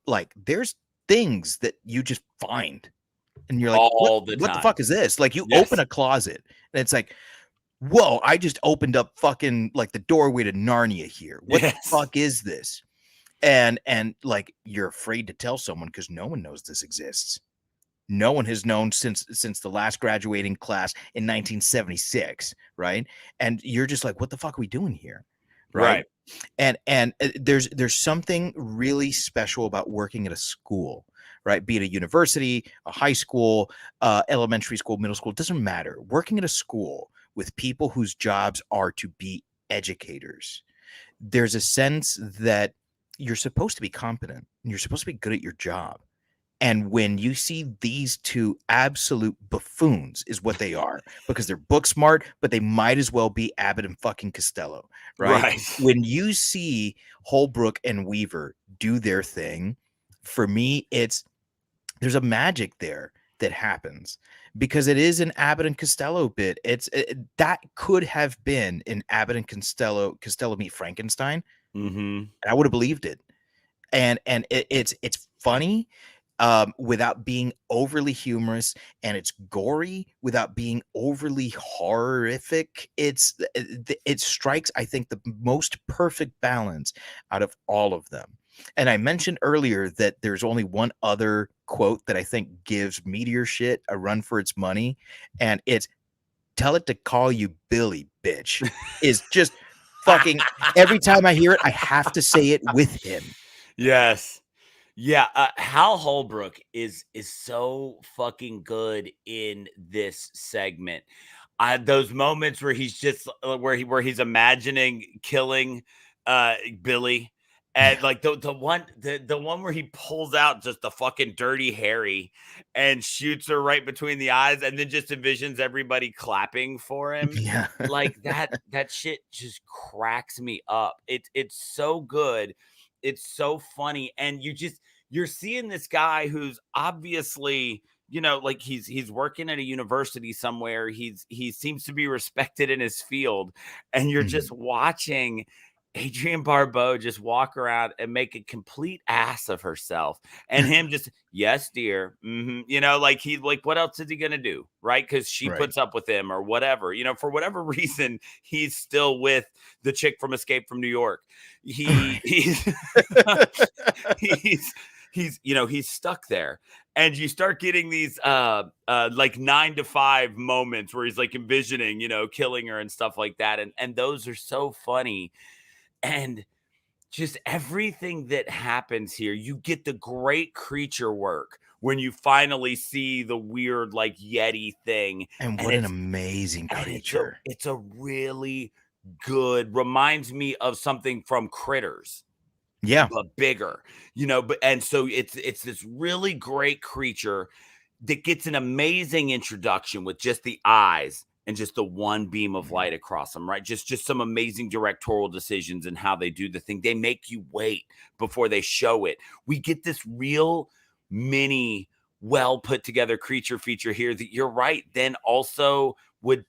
Like there's things that you just find and you're like, what the fuck is this? Like you open a closet and it's like, whoa, I just opened up fucking like the doorway to Narnia here. What the fuck is this? And like you're afraid to tell someone because no one knows this exists. No one has known since the last graduating class in 1976, right? And you're just like, what the fuck are we doing here? Right. And there's something really special about working at a school, right? Be it a university, a high school, elementary school, middle school, it doesn't matter. Working at a school with people whose jobs are to be educators, there's a sense that you're supposed to be competent and you're supposed to be good at your job. And when you see these two absolute buffoons is what they are, because they're book smart, but they might as well be Abbott and fucking Costello, right? When you see Holbrook and Weaver do their thing, for me, there's a magic there that happens because it is an Abbott and Costello bit. That could have been an Abbott and Costello meet Frankenstein, and I would have believed it. And it's funny. Without being overly humorous, and it's gory without being overly horrific. It strikes, I think, the most perfect balance out of all of them. And I mentioned earlier that there's only one other quote that I think gives Meteor shit a run for its money, and it's "Tell it to call you Billy, bitch." Is just fucking every time I hear it, I have to say it with him. Yes. Yeah, Hal Holbrook is so fucking good in this segment. Those moments where he's just where he's imagining killing Billy, and like the one where he pulls out just the fucking Dirty Harry and shoots her right between the eyes, and then just envisions everybody clapping for him. Yeah, like that shit just cracks me up. It's so good. It's so funny, and you're seeing this guy who's obviously, like he's working at a university somewhere. He seems to be respected in his field, and you're just watching Adrienne Barbeau just walk around and make a complete ass of herself, and him just, yes, dear, you know, like what else is he gonna do, right? Because she Right. puts up with him or whatever, you know, for whatever reason, he's still with the chick from Escape from New York. He's you know, he's stuck there, and you start getting these like 9 to 5 moments where he's like envisioning, you know, killing her and stuff like that, and those are so funny. And just everything that happens here, you get the great creature work when you finally see the weird like Yeti thing. And what an amazing creature. It's a really good, reminds me of something from Critters. Yeah. But bigger, you know, and so it's this really great creature that gets an amazing introduction with just the eyes and just the one beam of light across them, right? Just some amazing directorial decisions and how they do the thing. They make you wait before they show it. We get this real mini, well put together creature feature here that, you're right, then also would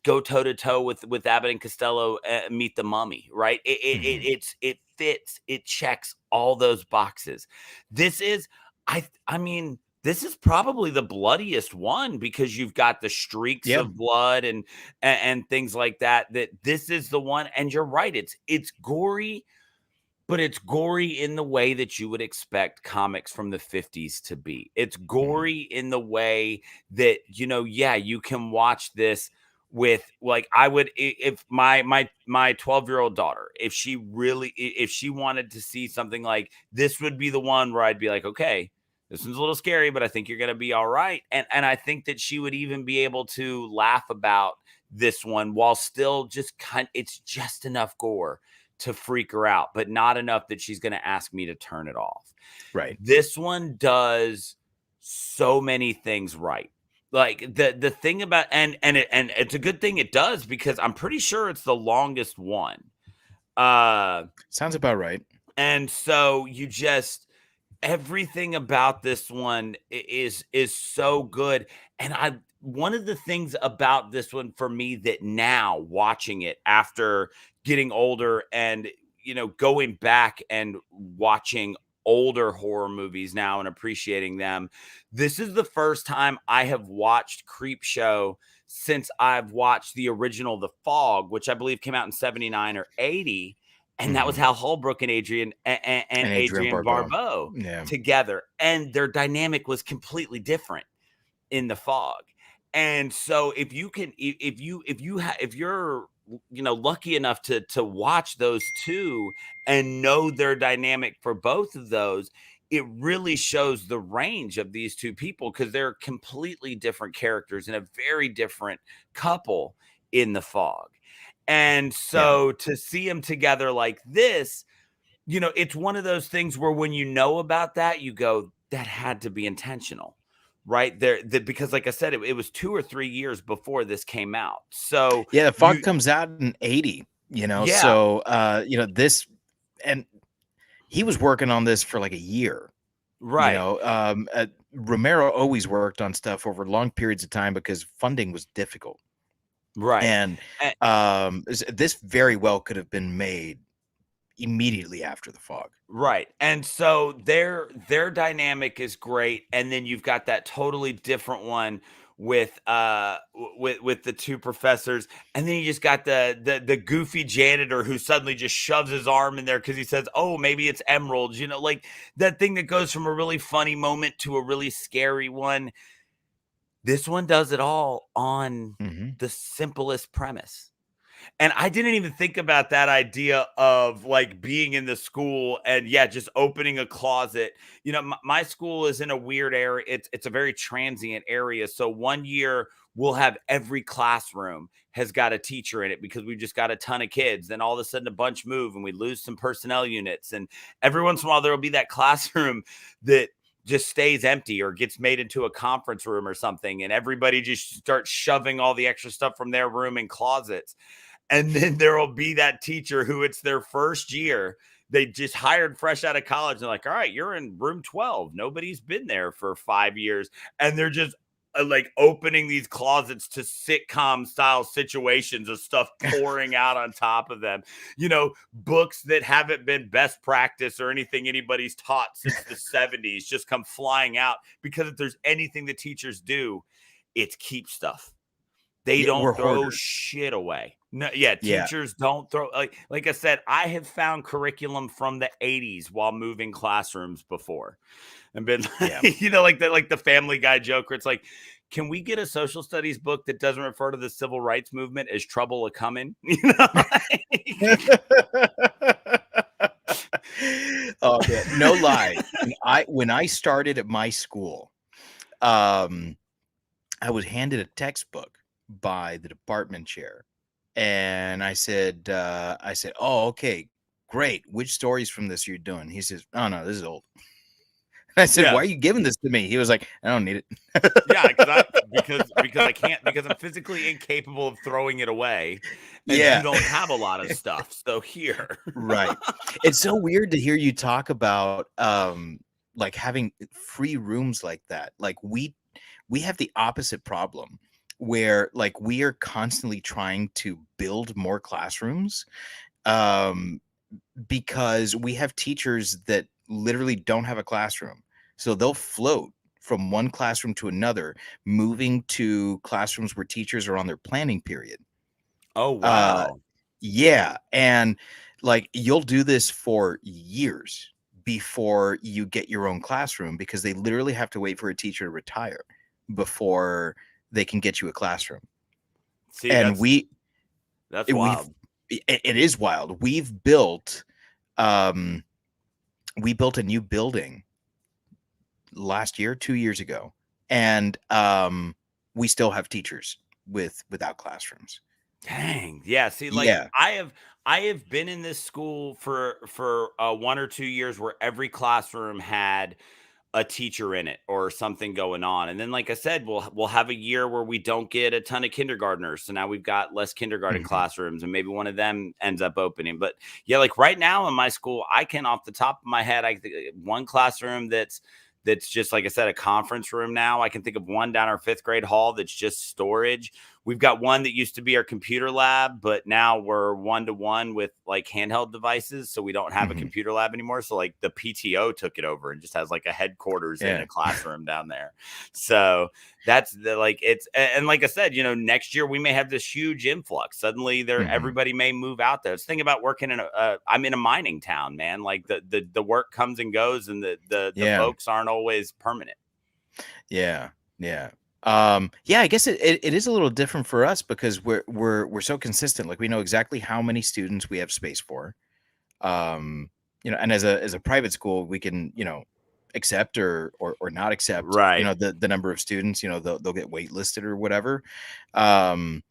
go toe to toe with Abbott and Costello Meet the Mummy, right? It fits, it checks all those boxes. This is, I mean, this is probably the bloodiest one because you've got the streaks of blood and things like that. That this is the one, and you're right, it's gory, but it's gory in the way that you would expect comics from the 50s to be. It's gory in the way that, you know, yeah, you can watch this with, like, I would, if my 12-year-old daughter, if she wanted to see something like this, would be the one where I'd be like, okay, this one's a little scary, but I think you're going to be all right. And I think that she would even be able to laugh about this one while still just it's just enough gore to freak her out, but not enough that she's going to ask me to turn it off. Right. This one does so many things right. Like the thing about, and it's a good thing it does, because I'm pretty sure it's the longest one. Sounds about right. And so you just, everything about this one is so good. And one of the things about this one for me, that now watching it after getting older and, you know, going back and watching older horror movies now and appreciating them, this is the first time I have watched Creepshow since I've watched the original The Fog, which I believe came out in 79 or 80. And that was Hal Holbrook and Adrienne Barbeau together. And their dynamic was completely different in The Fog. And so if you're, you know, lucky enough to watch those two and know their dynamic for both of those, it really shows the range of these two people, because they're completely different characters and a very different couple in The Fog. And so to see them together like this, you know, it's one of those things where when you know about that, you go, that had to be intentional, right? Because like I said, it was 2 or 3 years before this came out. So yeah, The Fog comes out in 80, you know, so, you know, this, and he was working on this for like a year, right? You know, Romero always worked on stuff over long periods of time because funding was difficult. Right. And this very well could have been made immediately after The Fog. Right. And so their dynamic is great. And then you've got that totally different one with the two professors. And then you just got the goofy janitor who suddenly just shoves his arm in there because he says, oh, maybe it's emeralds, you know, like that thing that goes from a really funny moment to a really scary one. This one does it all on the simplest premise. And I didn't even think about that idea of like being in the school and just opening a closet. You know, my school is in a weird area. It's a very transient area. So one year we'll have every classroom has got a teacher in it because we've just got a ton of kids. Then all of a sudden a bunch move and we lose some personnel units. And every once in a while there will be that classroom that just stays empty or gets made into a conference room or something. And everybody just starts shoving all the extra stuff from their room in closets. And then there will be that teacher who it's their first year. They just hired fresh out of college. They're like, all right, you're in room 12. Nobody's been there for 5 years. And they're just like opening these closets to sitcom style situations of stuff pouring out on top of them. Books that haven't been best practice or anything anybody's taught since the 70s just come flying out, because if there's anything the teachers do, it's keep stuff. They don't throw hoarders. Shit away. No, teachers don't throw, like I said, I have found curriculum from the 80s while moving classrooms before, and been like the Family Guy joke where it's like, can we get a social studies book that doesn't refer to the civil rights movement as trouble a coming? Oh yeah, no lie. When I started at my school, I was handed a textbook by the department chair, and I said, "Oh, okay, great. Which stories from this you're doing?" He says, "Oh no, this is old." I said, "Why are you giving this to me?" He was like, "I don't need it." because I can't, because I'm physically incapable of throwing it away. And you don't have a lot of stuff, so here. Right. It's so weird to hear you talk about like having free rooms like that. Like we have the opposite problem, where like we are constantly trying to build more classrooms because we have teachers that literally don't have a classroom. So they'll float from one classroom to another, moving to classrooms where teachers are on their planning period. Oh, wow. Yeah. And like you'll do this for years before you get your own classroom, because they literally have to wait for a teacher to retire before they can get you a classroom. See, and that's wild. It is wild. We built a new building last year, 2 years ago, and we still have teachers without classrooms. Dang. Yeah. See, like I have been in this school for 1 or 2 years where every classroom had a teacher in it or something going on. And then, like I said, we'll have a year where we don't get a ton of kindergartners. So now we've got less kindergarten classrooms, and maybe one of them ends up opening. But yeah, like right now in my school, I can, off the top of my head, I think one classroom that's just, like I said, a conference room now. I can think of one down our 5th grade hall that's just storage. We've got one that used to be our computer lab, but now we're 1-to-1 with like handheld devices. So we don't have a computer lab anymore. So like the PTO took it over and just has like a headquarters in a classroom down there. So that's it's, and like I said, next year we may have this huge influx. Suddenly everybody may move out there. Let's think about working in I'm in a mining town, man. Like the work comes and goes, and the folks aren't always permanent. Yeah. I guess it is a little different for us because we're so consistent. Like we know exactly how many students we have space for. And as a private school, we can, accept or not accept, the number of students, they'll get waitlisted or whatever. I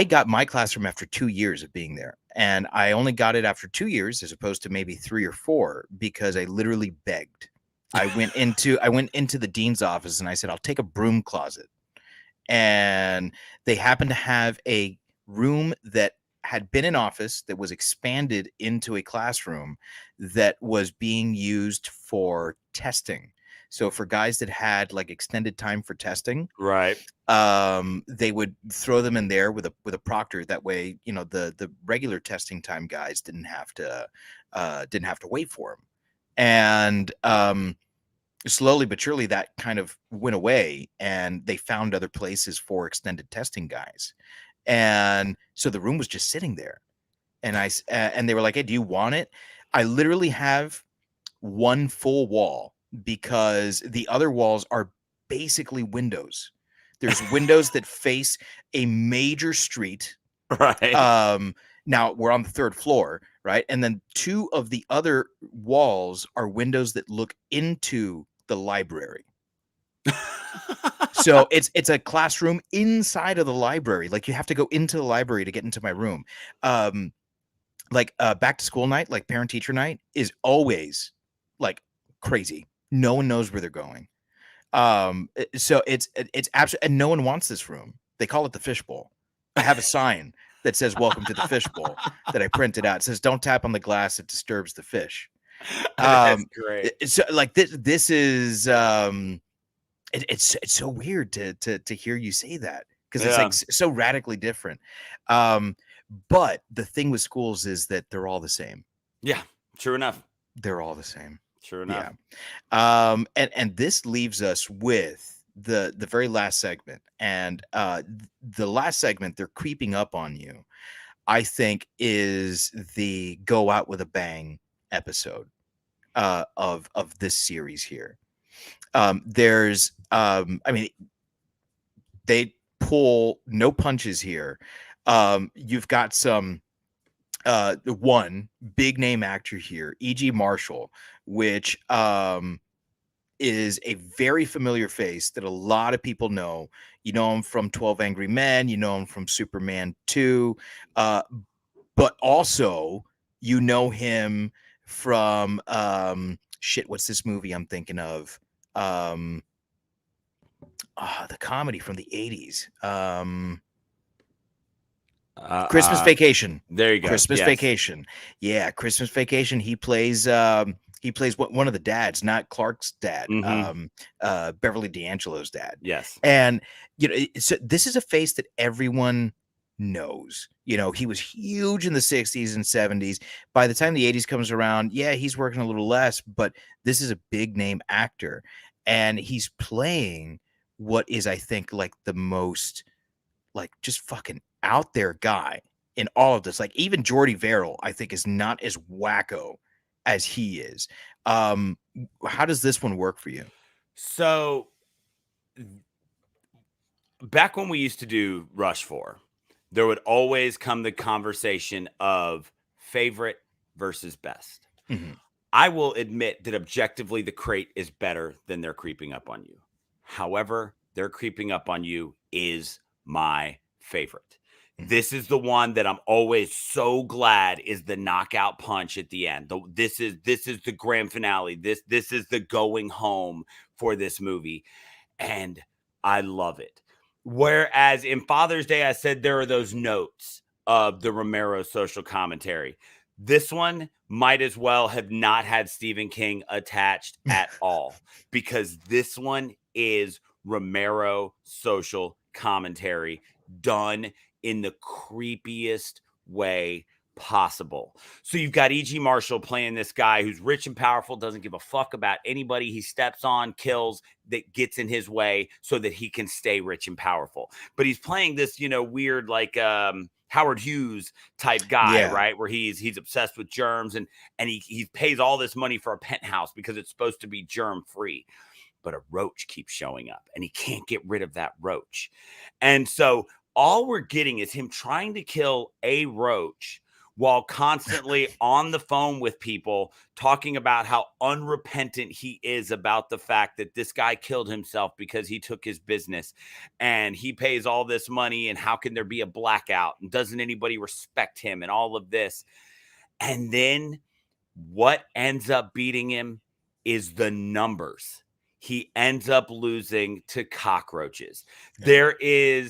got my classroom after 2 years of being there, and I only got it after 2 years as opposed to maybe 3 or 4, because I literally begged. I went into the dean's office and I said, "I'll take a broom closet." And they happened to have a room that had been an office that was expanded into a classroom that was being used for testing. So for guys that had like extended time for testing, right, they would throw them in there with a proctor. That way, the regular testing time guys didn't have to wait for them. And slowly but surely that kind of went away, and they found other places for extended testing guys. And so the room was just sitting there, and and they were like, "Hey, do you want it?" I literally have one full wall because the other walls are basically windows. There's windows that face a major street. Right. Now we're on the 3rd floor, right? And then 2 of the other walls are windows that look into the library. So it's a classroom inside of the library. Like you have to go into the library to get into my room. Back to school night, like parent teacher night, is always like crazy. No one knows where they're going. So it's absolutely, and no one wants this room. They call it the fishbowl. I have a sign that says "Welcome to the fishbowl" that I printed out. It says, "Don't tap on the glass; it disturbs the fish." That's great. So like this is It's so weird to hear you say that, because it's Yeah. like so radically different. But the thing with schools is that they're all the same. Yeah, true enough. They're all the same. True enough. Yeah. And this leaves us with the very last segment. And the last segment, they're creeping up on you, I think, is the go out with a bang episode of this series here. There's I mean, they pull no punches here. You've got some one big name actor here, E.G. Marshall, which is a very familiar face that a lot of people know. You know him from 12 Angry Men, you know him from Superman 2, but also you know him from shit, what's this movie I'm thinking of? The comedy from the 80s. Christmas Vacation. There you go. Christmas Yes. Vacation. Yeah, Christmas Vacation. He plays one of the dads, not Clark's dad. Beverly D'Angelo's dad. Yes. And so this is a face that everyone knows. He was huge in the 60s and 70s. By the time the 80s comes around, yeah, he's working a little less, but this is a big name actor. And he's playing what is, I think, like the most like just fucking out there guy in all of this. Like even Jordy Verrill, I think, is not as wacko as he is. How does this one work for you? So back when we used to do Rush 4, there would always come the conversation of favorite versus best. Mm-hmm. I will admit that objectively the Crate is better than They're Creeping Up on You. However, They're Creeping Up on You is my favorite. This is the one that I'm always so glad is the knockout punch at the end. This is the grand finale. This is the going home for this movie, and I love it. Whereas in Father's Day, I said there are those notes of the Romero social commentary. This one might as well have not had Stephen King attached at all, because this one is Romero social commentary done in the creepiest way possible. So you've got E.G. Marshall playing this guy who's rich and powerful, doesn't give a fuck about anybody he steps on, kills, that gets in his way so that he can stay rich and powerful. But he's playing this, weird, like Howard Hughes type guy, right? Where he's obsessed with germs and he pays all this money for a penthouse because it's supposed to be germ free. But a roach keeps showing up and he can't get rid of that roach. And so all we're getting is him trying to kill a roach while constantly on the phone with people talking about how unrepentant he is about the fact that this guy killed himself because he took his business and he pays all this money, and how can there be a blackout, and doesn't anybody respect him, and all of this. And then what ends up beating him is the numbers. He ends up losing to cockroaches. Yeah.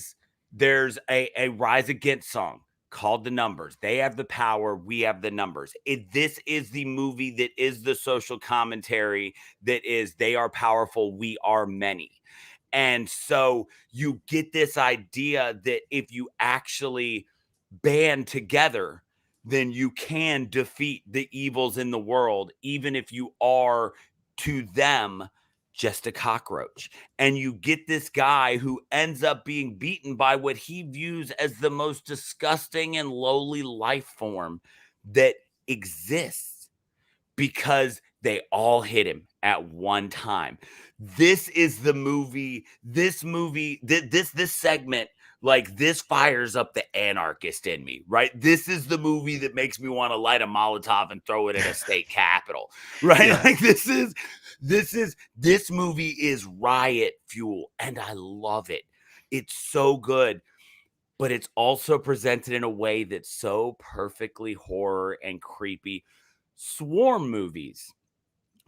There's a Rise Against song called The Numbers. They have the power, we have the numbers. This is the movie that is the social commentary that is they are powerful, we are many. And so you get this idea that if you actually band together, then you can defeat the evils in the world, even if you are to them just a cockroach. And you get this guy who ends up being beaten by what he views as the most disgusting and lowly life form that exists, because they all hit him at one time. This is the movie, this segment, like, this fires up the anarchist in me, right? This is the movie that makes me want to light a Molotov and throw it at a state capitol, right? Yeah. Like, this movie is riot fuel, and I love it. It's so good, but it's also presented in a way that's so perfectly horror and creepy. Swarm movies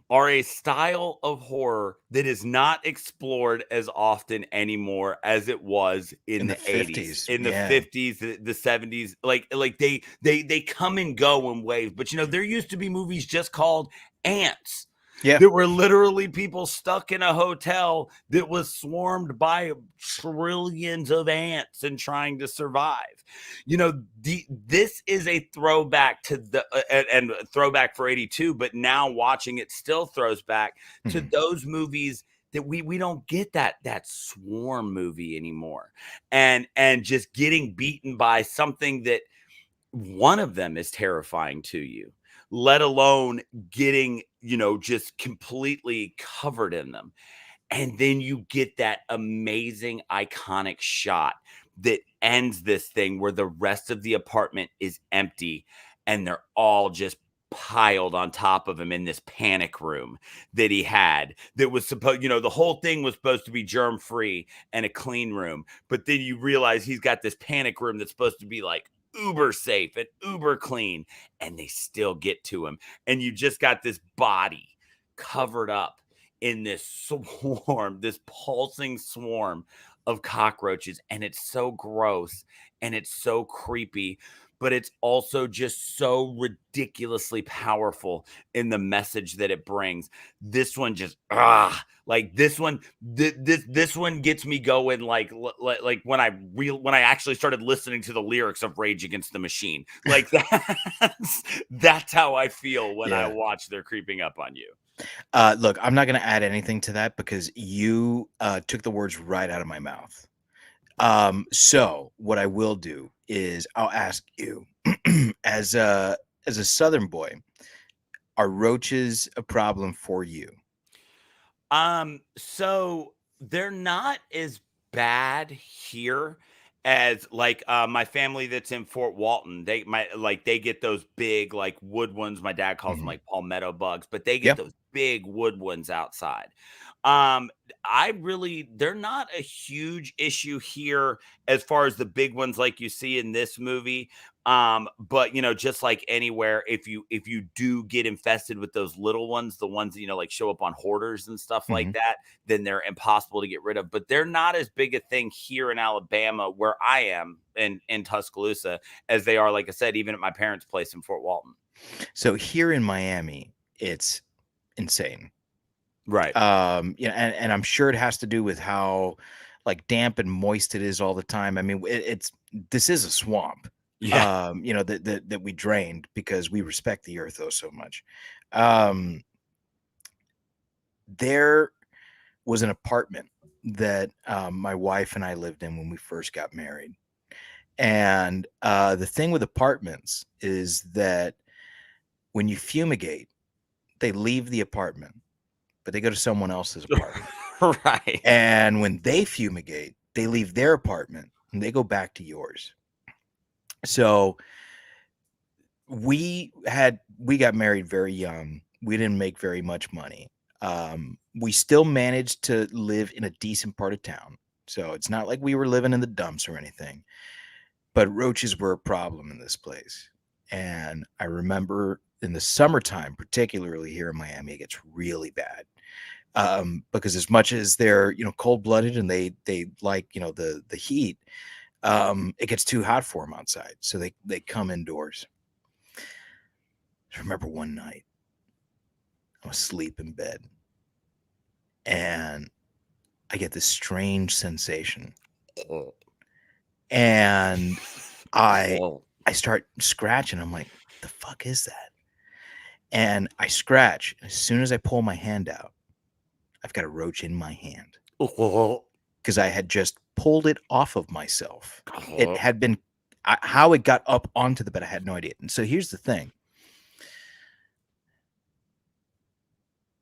are a style of horror that is not explored as often anymore as it was in the 80s, in the 50s, the 70s. Like they come and go in waves. But there used to be movies just called Ants, Yeah. There were literally people stuck in a hotel that was swarmed by trillions of ants and trying to survive. This is a throwback to the and throwback for 82, but now watching it still throws back to those movies that we don't get that swarm movie anymore. And just getting beaten by something that one of them is terrifying to you, let alone getting, just completely covered in them. And then you get that amazing, iconic shot that ends this thing where the rest of the apartment is empty and they're all just piled on top of him in this panic room that he had that was supposed, the whole thing was supposed to be germ free and a clean room. But then you realize he's got this panic room that's supposed to be like uber safe and uber clean, and they still get to him. And you just got this body covered up in this swarm, this pulsing swarm of cockroaches. And it's so gross and it's so creepy, but it's also just so ridiculously powerful in the message that it brings. This one just like this one gets me going like when I actually started listening to the lyrics of Rage Against the Machine. Like that's how I feel when I watch They're Creeping Up on You. Look, I'm not going to add anything to that because you took the words right out of my mouth. So what I will do is I'll ask you, as a Southern boy, are roaches a problem for you? So they're not as bad here as like my family that's in Fort Walton. They get those big like wood ones. My dad calls them like palmetto bugs, but they get those big wood ones outside. They're not a huge issue here as far as the big ones like you see in this movie. But just like anywhere, if you do get infested with those little ones, the ones that, like show up on hoarders and stuff like that, then they're impossible to get rid of. But they're not as big a thing here in Alabama, where I am in Tuscaloosa, as they are, like I said, even at my parents' place in Fort Walton. So here in Miami, it's insane. Right. And I'm sure it has to do with how like damp and moist it is all the time. I mean, this is a swamp. Yeah. That we drained because we respect the earth so much. There was an apartment that my wife and I lived in when we first got married. And the thing with apartments is that when you fumigate, they leave the apartment, but they go to someone else's apartment. Right. And when they fumigate, they leave their apartment and they go back to yours. So we got married very young. We didn't make very much money. We still managed to live in a decent part of town. So it's not like we were living in the dumps or anything, but roaches were a problem in this place. And I remember in the summertime, particularly here in Miami, it gets really bad. Because as much as they're, cold-blooded and they like, the heat, it gets too hot for them outside. So they come indoors. I remember one night I was asleep in bed and I get this strange sensation. And I start scratching. I'm like, the fuck is that? And I scratch. And as soon as I pull my hand out, I've got a roach in my hand. Because I had just pulled it off of myself. It had been, how it got up onto the bed, I had no idea. And so here's the thing.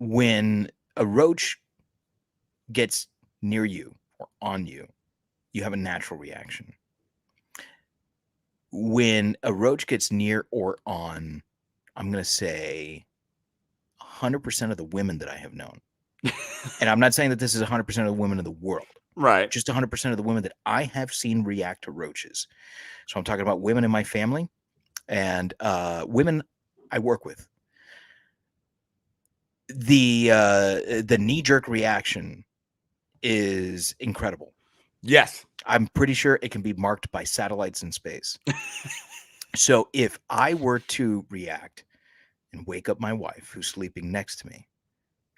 When a roach gets near you or on you, you have a natural reaction. When a roach gets near or on, I'm going to say 100% of the women that I have known. And I'm not saying that this is 100% of the women in the world. Right. Just 100% of the women that I have seen react to roaches. So I'm talking about women in my family and women I work with. The knee-jerk reaction is incredible. Yes. I'm pretty sure it can be marked by satellites in space. So if I were to react and wake up my wife who's sleeping next to me,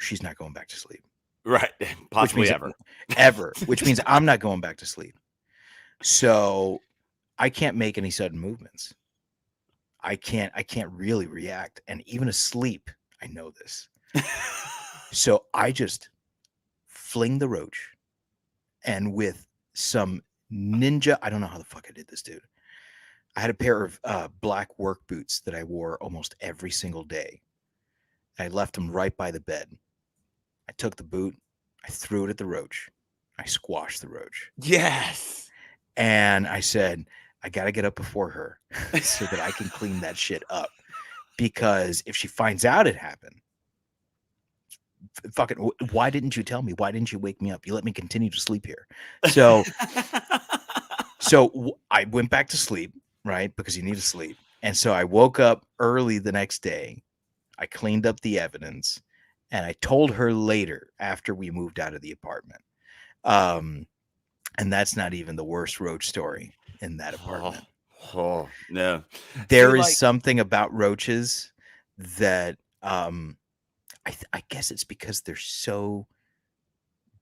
she's not going back to sleep. Right. Possibly ever, which means I'm not going back to sleep. So I can't make any sudden movements. I can't really react. And even asleep, I know this. So I just fling the roach, and with some ninja, I don't know how the fuck I did this, dude. I had a pair of black work boots that I wore almost every single day. I left them right by the bed. I took the boot, I threw it at the roach. I squashed the roach. Yes. And I said, I got to get up before her so that I can clean that shit up. Because if she finds out it happened, fucking, why didn't you tell me? Why didn't you wake me up? You let me continue to sleep here. So, I went back to sleep, right? Because you need to sleep. And so I woke up early the next day. I cleaned up the evidence, and I told her later after we moved out of the apartment. And that's not even the worst roach story in that apartment. Oh no. There is something about roaches that I guess it's because they're so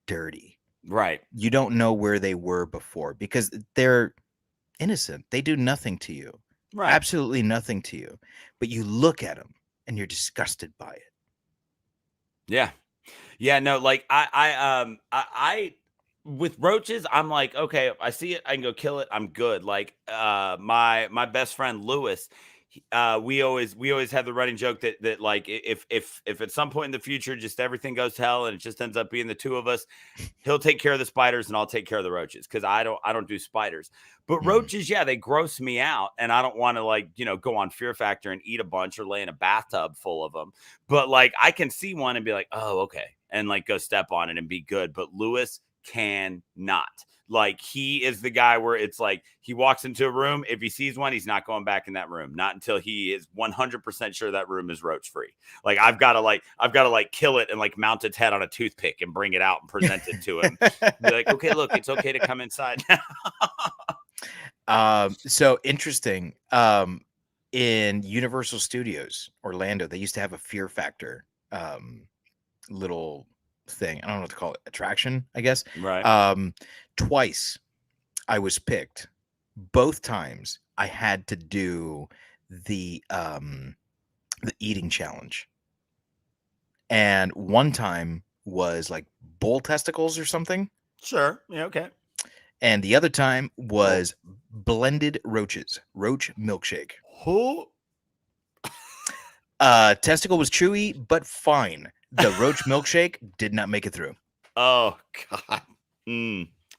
dirty. Right. You don't know where they were before because they're innocent. They do nothing to you. Right. Absolutely nothing to you. But you look at them and you're disgusted by it. Yeah. Yeah, no, like I with roaches, I'm like, okay, I see it, I can go kill it, I'm good. Like my best friend Lewis, we always have the running joke that like if at some point in the future just everything goes to hell and it just ends up being the two of us, he'll take care of the spiders and I'll take care of the roaches because I don't do spiders. But roaches, yeah, they gross me out, and I don't want to like go on Fear Factor and eat a bunch or lay in a bathtub full of them. But like I can see one and be like, oh okay, and like go step on it and be good. But Lewis cannot. Like he is the guy where it's like he walks into a room. If he sees one, he's not going back in that room. Not until he is 100% sure that room is roach free. Like I've got to kill it and like mount its head on a toothpick and bring it out and present it to him. Be like, okay, look, it's okay to come inside now. So interesting. In Universal Studios Orlando, they used to have a Fear Factor little thing. I don't know what to call it. Attraction, I guess. Right. Twice I was picked. Both times I had to do the eating challenge. And one time was like bull testicles or something. Sure. Yeah, okay. And the other time was blended roaches, roach milkshake. Who? Testicle was chewy, but fine. The roach milkshake did not make it through. Oh, God.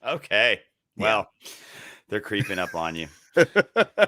Okay. Well, they're creeping up on you.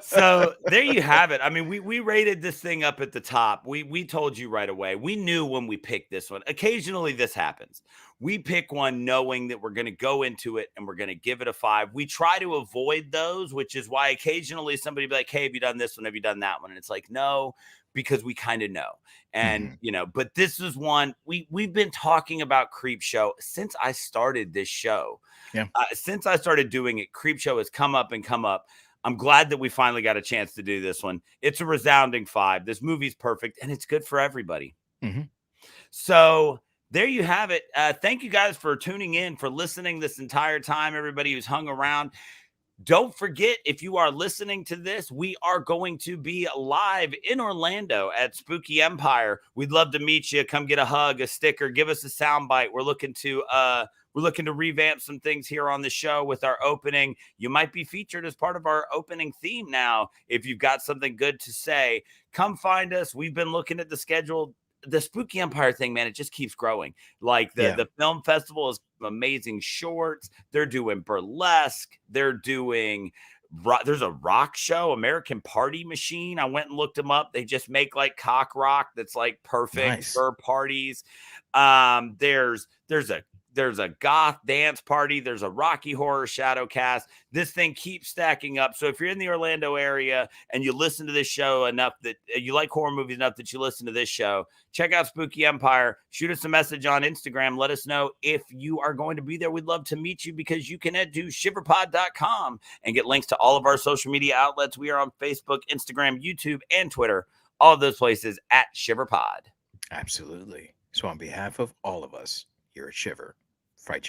So there you have it. I mean, we rated this thing up at the top. We told you right away. We knew when we picked this one. Occasionally this happens. We pick one knowing that we're going to go into it and we're going to give it a 5. We try to avoid those, which is why occasionally somebody be like, hey, have you done this one? Have you done that one? And it's like, no, because we kind of know. And, but this is one we've been talking about Creepshow since I started this show. Yeah. Since I started doing it, Creepshow has come up and come up. I'm glad that we finally got a chance to do this one. It's a resounding 5. This movie's perfect and it's good for everybody. So there you have it. Thank you guys for tuning in, for listening this entire time. Everybody who's hung around. Don't forget, if you are listening to this, we are going to be live in Orlando at Spooky Empire. We'd love to meet you. Come get a hug, a sticker, give us a soundbite. We're looking to revamp some things here on the show with our opening. You might be featured as part of our opening theme now. If you've got something good to say, come find us. We've been looking at the schedule. The Spooky Empire thing, man, it just keeps growing. Like the film festival is amazing shorts. They're doing burlesque. They're doing there's a rock show, American Party Machine. I went and looked them up. They just make like cock rock that's like perfect for parties. There's a goth dance party. There's a Rocky Horror Shadow Cast. This thing keeps stacking up. So if you're in the Orlando area and you listen to this show enough that you like horror movies enough that you listen to this show, check out Spooky Empire. Shoot us a message on Instagram. Let us know if you are going to be there. We'd love to meet you because you can head to shiverpod.com and get links to all of our social media outlets. We are on Facebook, Instagram, YouTube, and Twitter. All of those places at ShiverPod. Absolutely. So on behalf of all of us here at Shiver, fight your